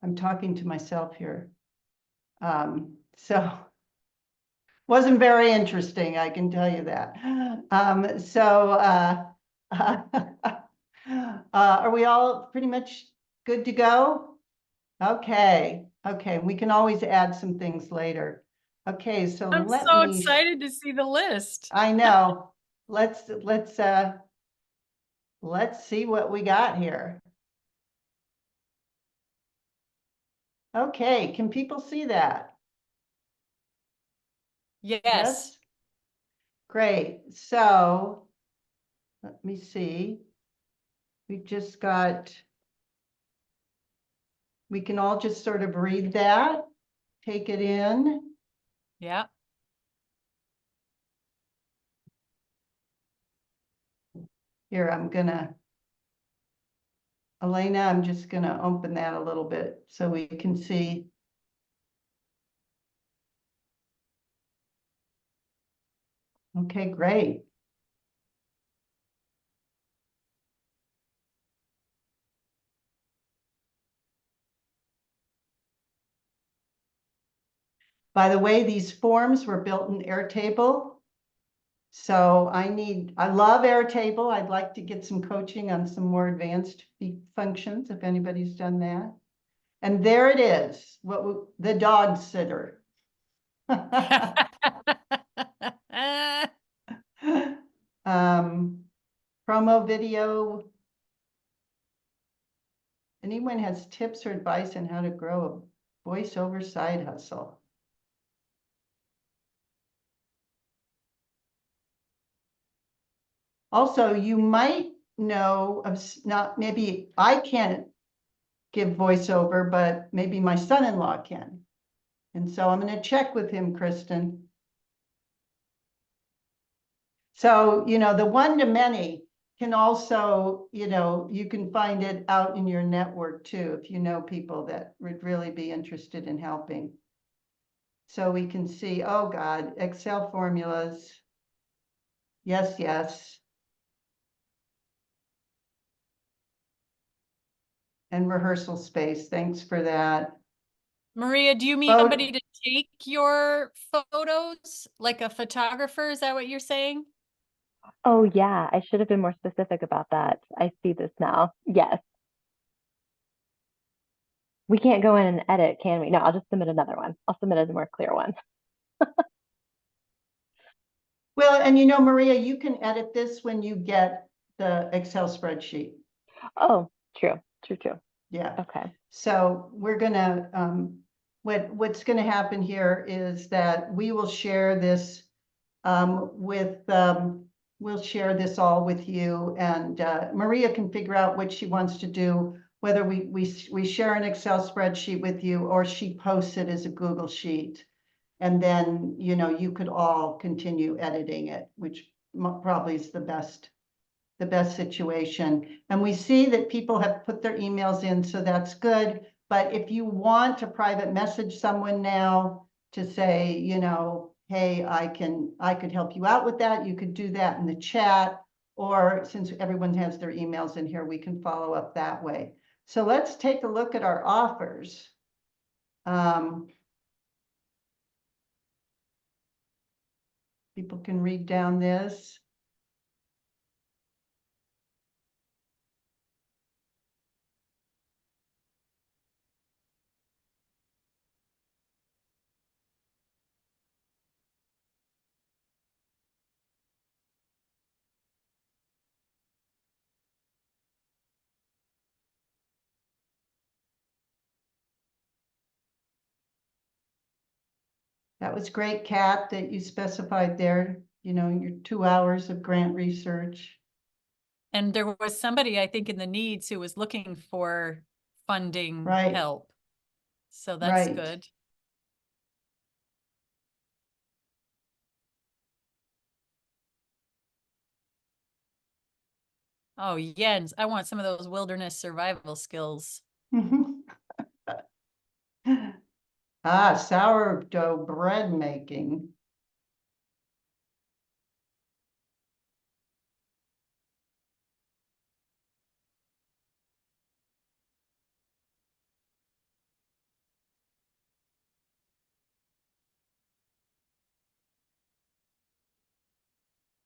I'm talking to myself here. So wasn't very interesting, I can tell you that. Are we all pretty much good to go? Okay, we can always add some things later. Okay, so I'm let so me. excited to see the list. I know. Let's see what we got here. Okay, can people see that? Yes. Great. So let me see. We've just got, we can all just sort of read that, take it in. Yeah. Here, Elena, I'm just gonna open that a little bit so we can see. Okay, great. By the way, these forms were built in Airtable. So I love Airtable. I'd like to get some coaching on some more advanced functions if anybody's done that. And there it is, the dog sitter. Promo video. Anyone has tips or advice on how to grow a voiceover side hustle? Also, you might know of, not maybe I can't give voiceover, but maybe my son-in-law can. And so I'm going to check with him, Kristen. So, the one-to-many can also, you can find it out in your network too, if you know people that would really be interested in helping. So we can see, oh God, Excel formulas. Yes, yes. And rehearsal space. Thanks for that. Maria, do you mean somebody to take your photos, like a photographer? Is that what you're saying? Oh yeah, I should have been more specific about that. I see this now. Yes. We can't go in and edit, can we? No, I'll just submit another one. I'll submit a more clear one. Well, and Maria, you can edit this when you get the Excel spreadsheet. Oh, true. Yeah. Okay. So we're gonna, what's gonna happen here is that we will share this we'll share this all with you, and Maria can figure out what she wants to do, whether we share an Excel spreadsheet with you or she posts it as a Google Sheet. And then, you could all continue editing it, which probably is the best situation. And we see that people have put their emails in, so that's good. But if you want to private message someone now to say, hey, I could help you out with that, you could do that in the chat, or since everyone has their emails in here, we can follow up that way. So let's take a look at our offers. People can read down this. That was great, Kat, that you specified there, your 2 hours of grant research. And there was somebody, I think, in the needs who was looking for funding Right. help. So that's Right. good. Oh, Jens, I want some of those wilderness survival skills. Sourdough bread making.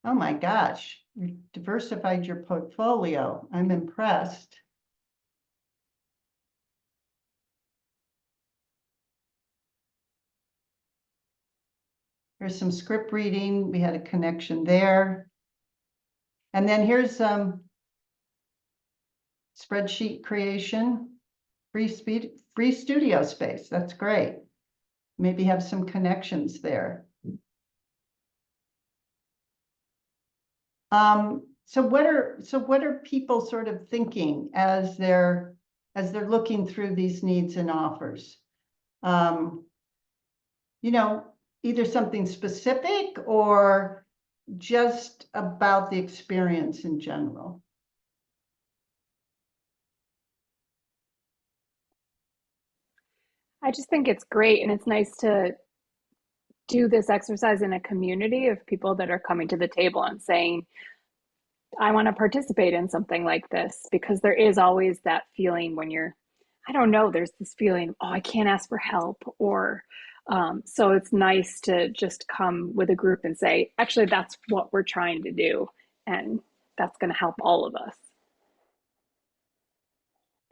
Oh my gosh, you diversified your portfolio. I'm impressed. Here's some script reading. We had a connection there. And then here's some spreadsheet creation, free studio space. That's great. Maybe have some connections there. So what are people sort of thinking as they're looking through these needs and offers? You know, either something specific or just about the experience in general. I just think it's great, and it's nice to do this exercise in a community of people that are coming to the table and saying, I want to participate in something like this, because there is always that feeling when you're, I don't know, there's this feeling, oh, I can't ask for help, or so it's nice to just come with a group and say, actually, that's what we're trying to do, and that's going to help all of us.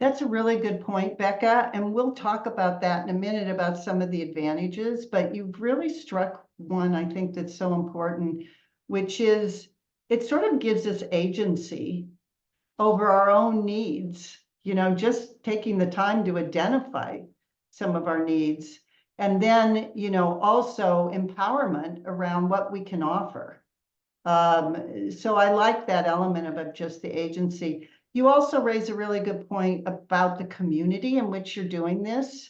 That's a really good point, Becca, and we'll talk about that in a minute about some of the advantages, but you've really struck one I think that's so important, which is it sort of gives us agency over our own needs, you know, just taking the time to identify some of our needs, and then, you know, also empowerment around what we can offer. So I like that element of just the agency. You also raise a really good point about the community in which you're doing this.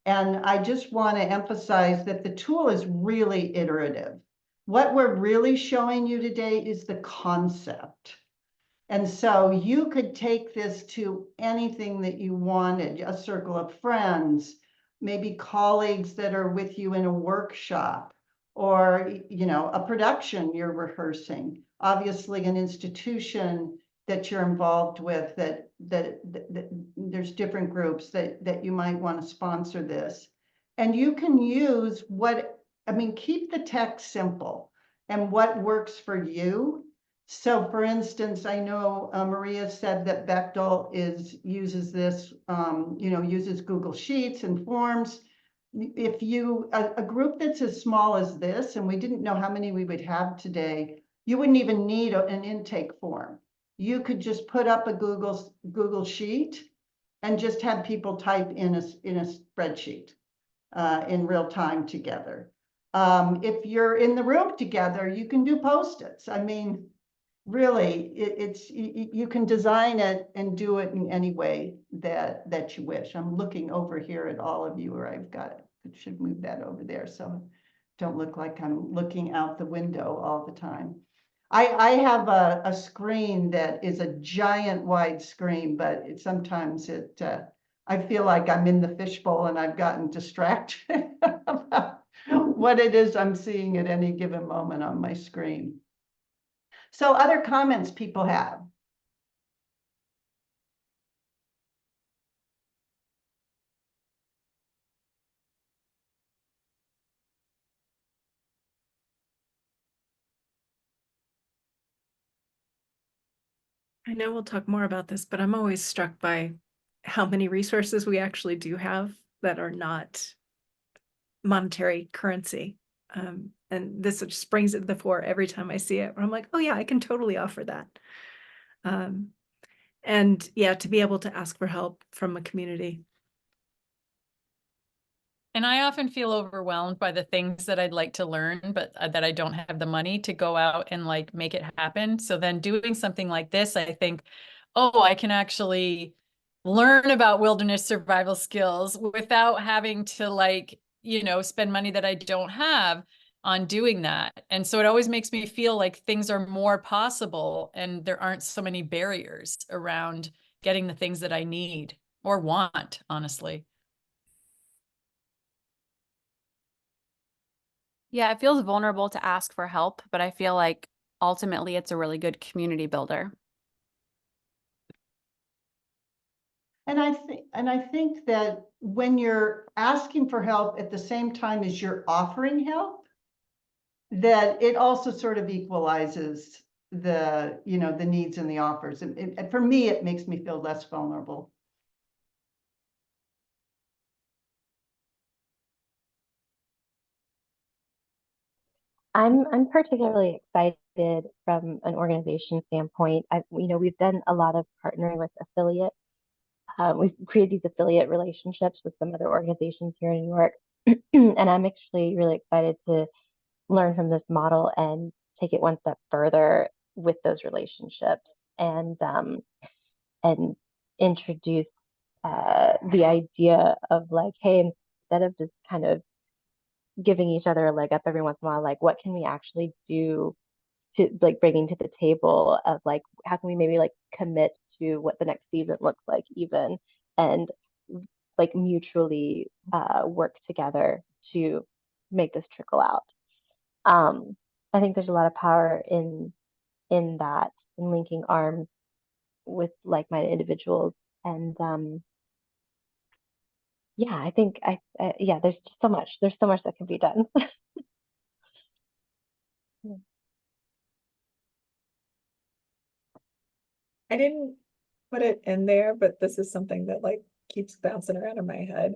And I just want to emphasize that the tool is really iterative. What we're really showing you today is the concept. And so you could take this to anything that you wanted, a circle of friends, maybe colleagues that are with you in a workshop, or, you know, a production you're rehearsing, obviously an institution that you're involved with, that there's different groups that you might want to sponsor this. And you can use keep the text simple and what works for you. So for instance, I know Maria said that Bechtel uses this, uses Google Sheets and forms. If a group that's as small as this, and we didn't know how many we would have today, you wouldn't even need an intake form. You could just put up a Google Sheet and just have people type in a spreadsheet in real time together. If you're in the room together, you can do Post-its. I mean, really, you can design it and do it in any way that you wish. I'm looking over here at all of you, where I've got it. I should move that over there so don't look like I'm looking out the window all the time. I have a screen that is a giant wide screen, but sometimes I feel like I'm in the fishbowl and I've gotten distracted about what it is I'm seeing at any given moment on my screen. So other comments people have? I know we'll talk more about this, but I'm always struck by how many resources we actually do have that are not monetary currency. And this just brings it to the fore every time I see it, where I'm like, oh yeah, I can totally offer that. And yeah, to be able to ask for help from a community. And I often feel overwhelmed by the things that I'd like to learn, but that I don't have the money to go out and like make it happen. So then doing something like this, I think, oh, I can actually learn about wilderness survival skills without having to spend money that I don't have on doing that. And so it always makes me feel like things are more possible and there aren't so many barriers around getting the things that I need or want, honestly. Yeah, it feels vulnerable to ask for help, but I feel like ultimately it's a really good community builder. And I think that when you're asking for help at the same time as you're offering help, that it also sort of equalizes the, the needs and the offers. For me, it makes me feel less vulnerable. I'm particularly excited from an organization standpoint. We've done a lot of partnering with affiliates. We've created these affiliate relationships with some other organizations here in New York. And I'm actually really excited to learn from this model and take it one step further with those relationships and introduce the idea of like, hey, instead of just kind of giving each other a leg up every once in a while, like what can we actually do to like bringing to the table of like how can we maybe like commit to what the next season looks like even and like mutually work together to make this trickle out. I think there's a lot of power in that, in linking arms with like-minded individuals. And yeah, I think yeah, there's so much that can be done. I didn't put it in there, but this is something that like keeps bouncing around in my head.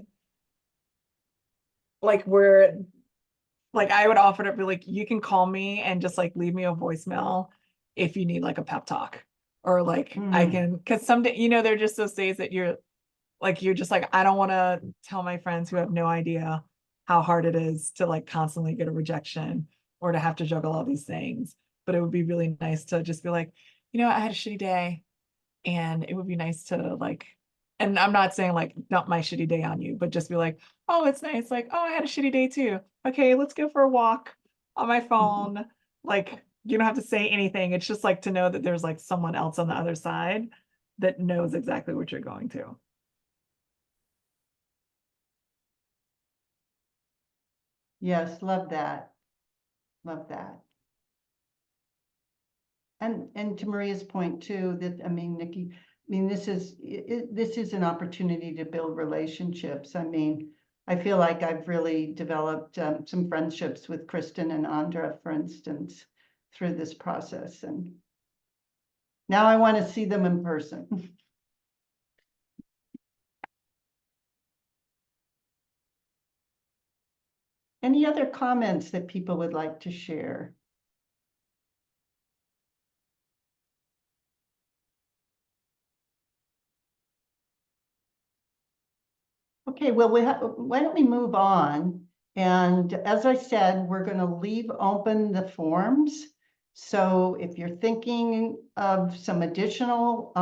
Like I would offer to be like, you can call me and just like leave me a voicemail if you need like a pep talk. Or like I can, because someday, there are just those days that you're just like, I don't want to tell my friends who have no idea how hard it is to like constantly get a rejection or to have to juggle all these things. But it would be really nice to just be like, I had a shitty day. And it would be nice to like, and I'm not saying like dump my shitty day on you, but just be like, oh, it's nice. Like, oh, I had a shitty day too. Okay, let's go for a walk on my phone. Like, you don't have to say anything. It's just like to know that there's like someone else on the other side that knows exactly what you're going to. Yes, love that. Love that. And to Maria's point too, that Nikki, this is an opportunity to build relationships. I feel like I've really developed some friendships with Kristen and Andra, for instance, through this process. And now I want to see them in person. Any other comments that people would like to share? Okay, well, why don't we move on? And as I said, we're going to leave open the forms. So if you're thinking of some additional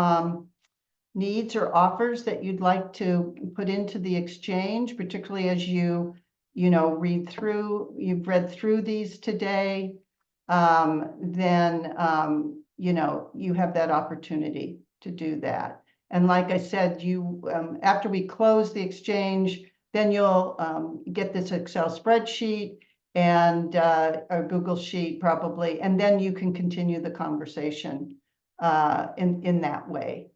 needs or offers that you'd like to put into the exchange, particularly as you've read through these today, then you have that opportunity to do that. And like I said, after we close the exchange, then you'll get this Excel spreadsheet and a Google Sheet probably, and then you can continue the conversation in that way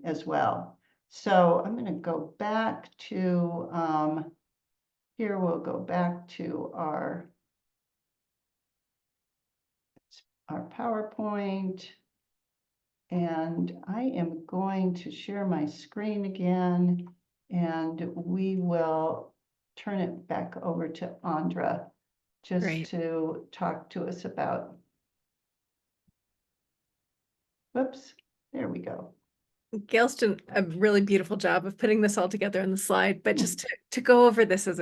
as well. So I'm going to go back to here. We'll go back to our PowerPoint. And I am going to share my screen again, and we will turn it back over to Andra just to talk to us about. Whoops, there we go. Gail's done a really beautiful job of putting this all together in the slide, but just to go over this as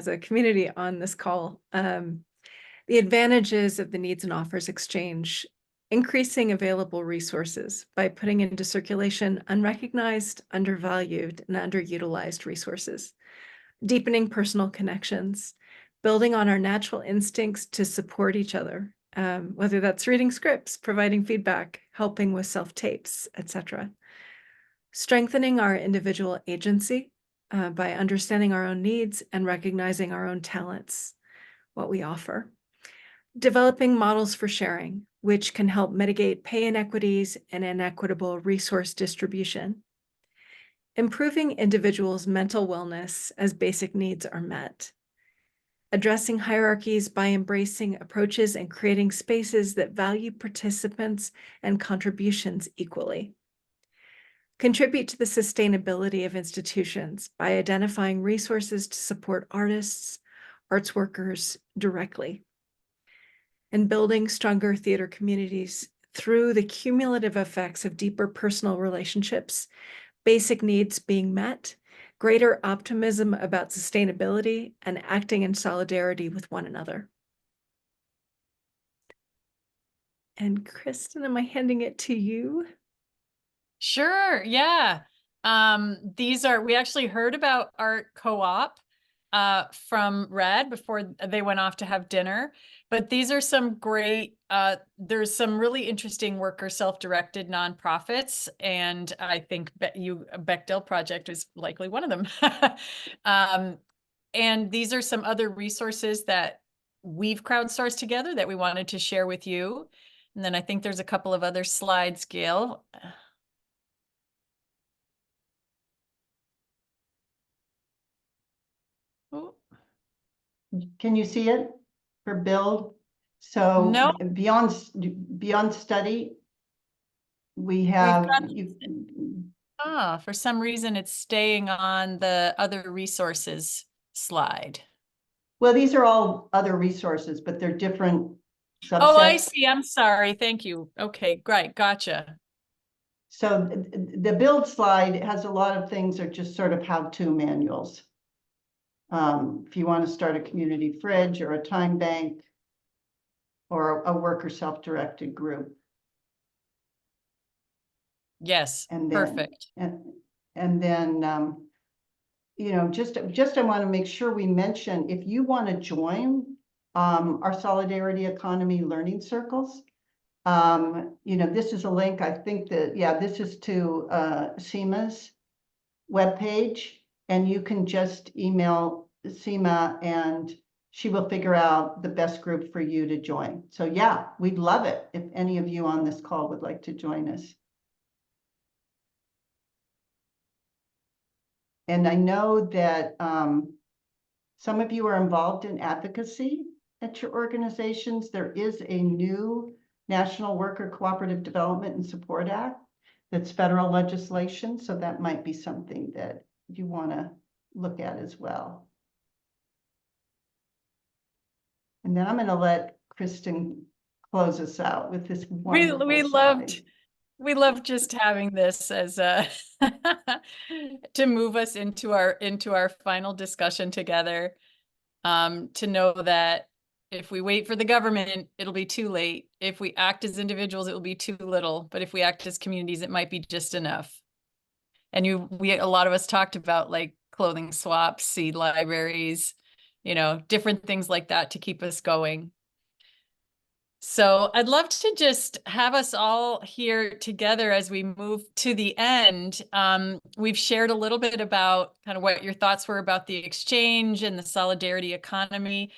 a community on this call, the advantages of the needs and offers exchange: increasing available resources by putting into circulation unrecognized, undervalued, and underutilized resources; deepening personal connections; building on our natural instincts to support each other, whether that's reading scripts, providing feedback, helping with self-tapes, etc. Strengthening our individual agency by understanding our own needs and recognizing our own talents, what we offer. Developing models for sharing, which can help mitigate pay inequities and inequitable resource distribution. Improving individuals' mental wellness as basic needs are met. addressing hierarchies by embracing approaches and creating spaces that value participants and contributions equally. Contribute to the sustainability of institutions by identifying resources to support artists, arts workers directly, and building stronger theater communities through the cumulative effects of deeper personal relationships, basic needs being met, greater optimism about sustainability, and acting in solidarity with one another. And Kristen, am I handing it to you? Sure, yeah. We actually heard about Art Co-op from Red before they went off to have dinner. But these are some great, there's some really interesting worker self-directed nonprofits. And I think Bechdel Project is likely one of them. And these are some other resources that we've crowdsourced together that we wanted to share with you. And then I think there's a couple of other slides, Gail. Oh. Can you see it for build? So No. beyond study, we have for some reason it's staying on the other resources slide. Well, these are all other resources, but they're different subsets. Oh, I see. I'm sorry. Thank you. Okay, great. Gotcha. So the build slide has a lot of things that are just sort of how-to manuals. If you want to start a community fridge or a time bank or a worker self-directed group. Yes, and then, perfect. And then, you know, just I want to make sure we mention, if you want to join our Solidarity Economy learning circles, you know, this is a link, I think that, yeah, this is to Seema's webpage, and you can just email Seema and she will figure out the best group for you to join. So yeah, we'd love it if any of you on this call would like to join us. And I know that some of you are involved in advocacy at your organizations. There is a new National Worker Cooperative Development and Support Act that's federal legislation, so that might be something that you want to look at as well. And then I'm going to let Kristen close us out with this wonderful we loved just having this as a to move us into our final discussion together. To know that if we wait for the government, it'll be too late. If we act as individuals, it will be too little. But if we act as communities, it might be just enough. And a lot of us talked about like clothing swaps, seed libraries, you know, different things like that to keep us going. So I'd love to just have us all here together as we move to the end. We've shared a little bit about kind of what your thoughts were about the exchange and the solidarity economy.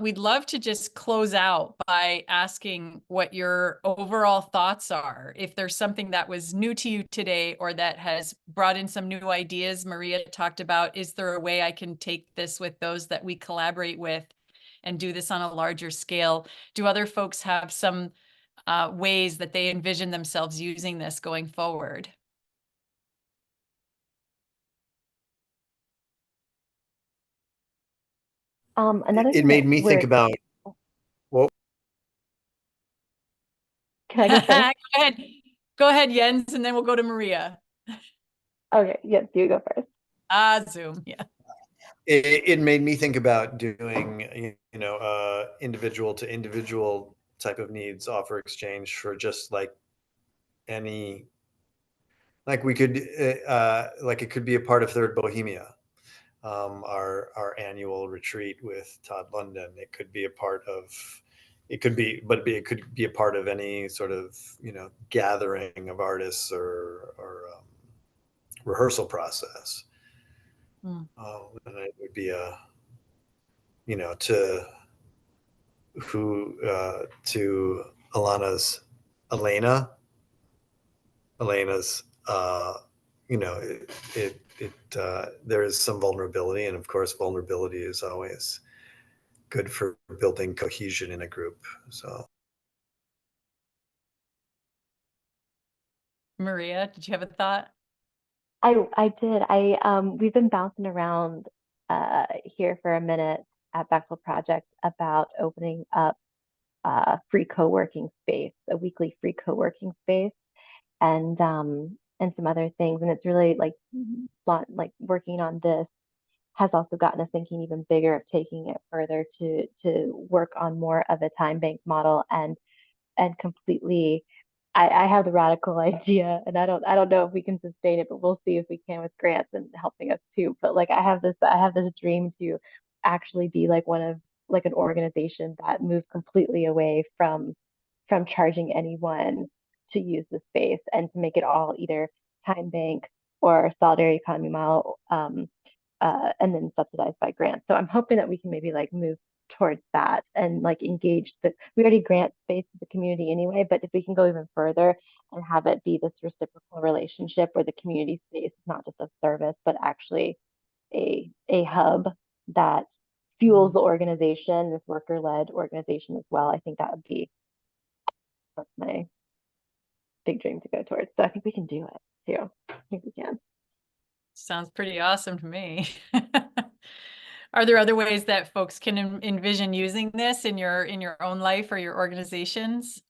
We'd love to just close out by asking what your overall thoughts are. If there's something that was new to you today or that has brought in some new ideas, Maria talked about, is there a way I can take this with those that we collaborate with and do this on a larger scale? Do other folks have some ways that they envision themselves using this going forward? It made me think about, well, can I go first? Go ahead, Jens, and then we'll go to Maria. Okay, yes, you go first. Zoom, yeah. It made me think about doing, you know, individual to individual type of needs offer exchange for just like any, like we could, like it could be a part of Third Bohemia, our annual retreat with Todd London. It could be a part of, it could be a part of any sort of, you know, gathering of artists or rehearsal process. And it would be a, you know, to Elena's, you know, there is some vulnerability, and of course vulnerability is always good for building cohesion in a group. So. Maria, did you have a thought? I did. We've been bouncing around here for a minute at Bechtel Project about opening up free co-working space, a weekly free co-working space, and some other things. And it's really like working on this has also gotten us thinking even bigger of taking it further to work on more of a time bank model and completely. I have the radical idea, and I don't know if we can sustain it, but we'll see if we can with grants and helping us too. But like I have this dream to actually be like an organization that moves completely away from charging anyone to use the space and to make it all either time bank or solidarity economy model, and then subsidized by grants. So I'm hoping that we can maybe like move towards that and like engage we already grant space to the community anyway, but if we can go even further and have it be this reciprocal relationship where the community space is not just a service, but actually a hub that fuels the organization, this worker-led organization as well. I think that's my big dream to go towards. So I think we can do it too. I think we can. Sounds pretty awesome to me. Are there other ways that folks can envision using this in your own life or your organizations?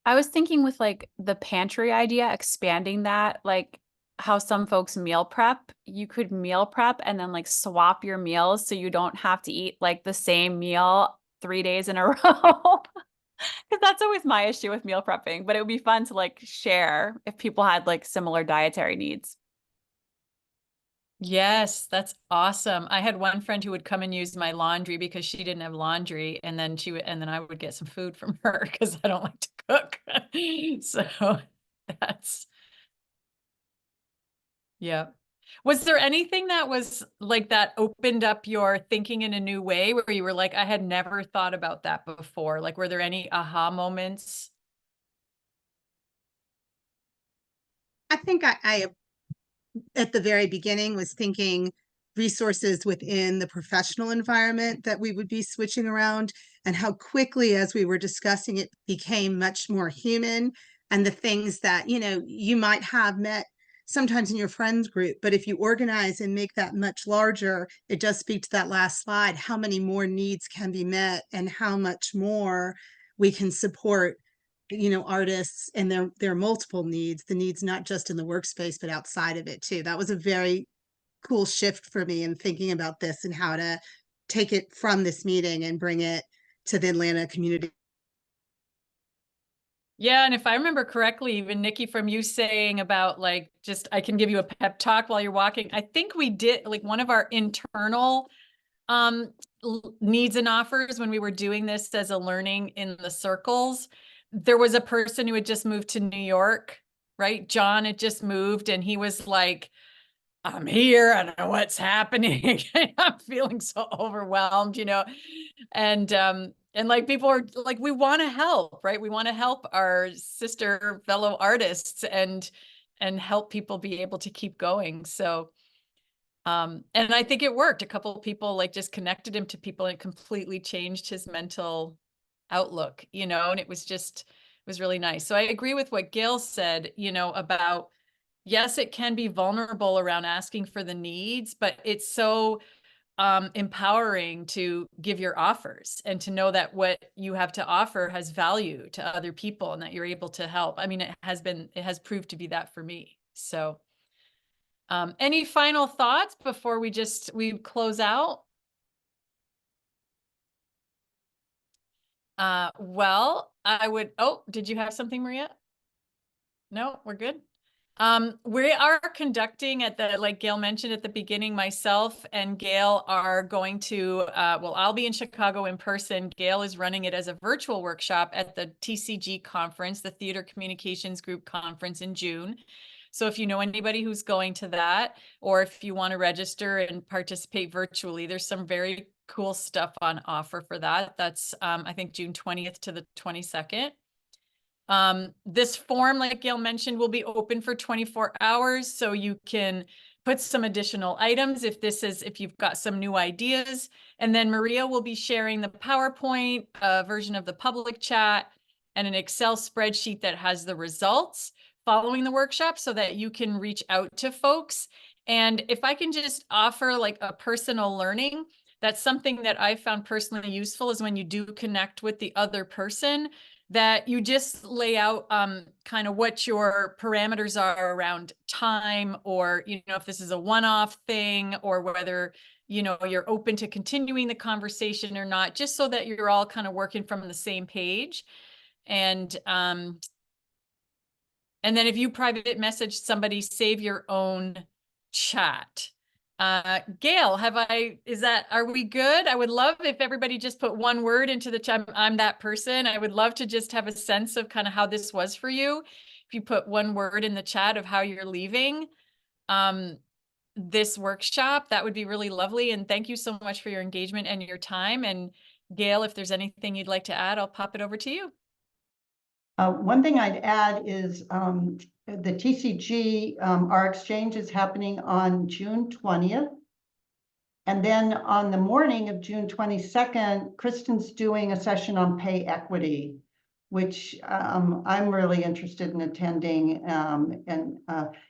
I was thinking with like the pantry idea, expanding that, like how some folks meal prep, you could meal prep and then like swap your meals so you don't have to eat like the same meal 3 days in a row. Because that's always my issue with meal prepping, but it would be fun to like share if people had like similar dietary needs. Yes, that's awesome. I had one friend who would come and use my laundry because she didn't have laundry, and then I would get some food from her because I don't like to cook. So that's, yeah. Was there anything that was like that opened up your thinking in a new way where you were like, I had never thought about that before? Like, were there any aha moments? I think I at the very beginning was thinking resources within the professional environment that we would be switching around, and how quickly, as we were discussing, it became much more human, and the things that you might have met sometimes in your friends group, but if you organize and make that much larger, it does speak to that last slide, how many more needs can be met and how much more we can support artists and their multiple needs, the needs not just in the workspace but outside of it too. That was a very cool shift for me in thinking about this and how to take it from this meeting and bring it to the Atlanta community. Yeah, and if I remember correctly, even Nikki, from you saying about like just I can give you a pep talk while you're walking, I think we did like one of our internal needs and offers when we were doing this as a learning in the circles. There was a person who had just moved to New York, right? John had just moved and he was like, I'm here, I don't know what's happening. I'm feeling so overwhelmed, and like people are like, we want to help, right? We want to help our sister fellow artists and help people be able to keep going. So and I think it worked. A couple of people like just connected him to people and it completely changed his mental outlook, and it was really nice. So I agree with what Gail said, about yes, it can be vulnerable around asking for the needs, but it's so empowering to give your offers and to know that what you have to offer has value to other people and that you're able to help. I mean, it has proved to be that for me. So any final thoughts before we close out? Well, did you have something, Maria? No, we're good. We are conducting like Gail mentioned at the beginning, myself and Gail are going to, I'll be in Chicago in person. Gail is running it as a virtual workshop at the TCG conference, the Theater Communications Group conference in June. So if you know anybody who's going to that, or if you want to register and participate virtually, there's some very cool stuff on offer for that. That's, I think, June 20th to the 22nd. This form, like Gail mentioned, will be open for 24 hours. So you can put some additional items if you've got some new ideas. And then Maria will be sharing the PowerPoint version of the public chat and an Excel spreadsheet that has the results following the workshop so that you can reach out to folks. And if I can just offer like a personal learning, that's something that I found personally useful is when you do connect with the other person, that you just lay out kind of what your parameters are around time, or, you know, if this is a one-off thing, or whether, you know, you're open to continuing the conversation or not, just so that you're all kind of working from the same page. And then if you private message somebody, save your own chat. Gail, are we good? I would love if everybody just put one word into the chat. I'm that person. I would love to just have a sense of kind of how this was for you. If you put one word in the chat of how you're leaving this workshop, that would be really lovely. And thank you so much for your engagement and your time. And Gail, if there's anything you'd like to add, I'll pop it over to you. One thing I'd add is the TCG, our exchange is happening on June 20th. And then on the morning of June 22nd, Kristen's doing a session on pay equity, which I'm really interested in attending.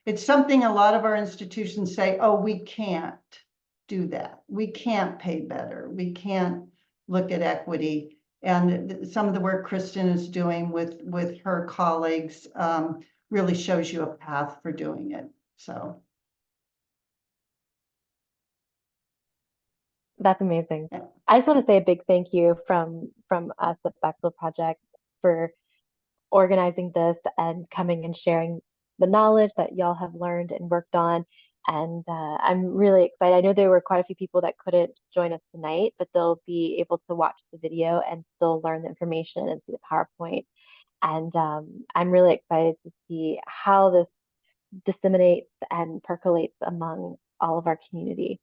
It's something a lot of our institutions say, oh, we can't do that. We can't pay better. We can't look at equity. And some of the work Kristen is doing with her colleagues really shows you a path for doing it. So. That's amazing. I just want to say a big thank you from us at Bexel Project for organizing this and coming and sharing the knowledge that y'all have learned and worked on. And I'm really excited. I know there were quite a few people that couldn't join us tonight, but they'll be able to watch the video and still learn the information and see the PowerPoint. And I'm really excited to see how this disseminates and percolates among all of our community.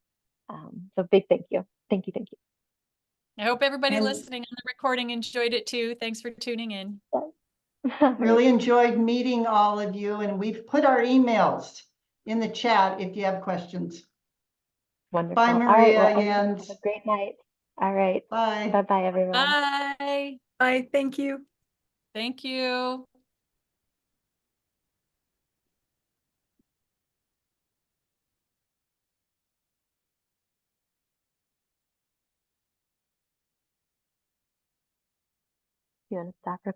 So big thank you. Thank you. Thank you. I hope everybody listening on the recording enjoyed it too. Thanks for tuning in. Really enjoyed meeting all of you, and we've put our emails in the chat if you have questions. Wonderful. Bye, Maria. All right, well, everyone have a great night. All right. Bye. Bye-bye, everyone. Bye. Bye. Thank you. Thank you. You want to stop recording?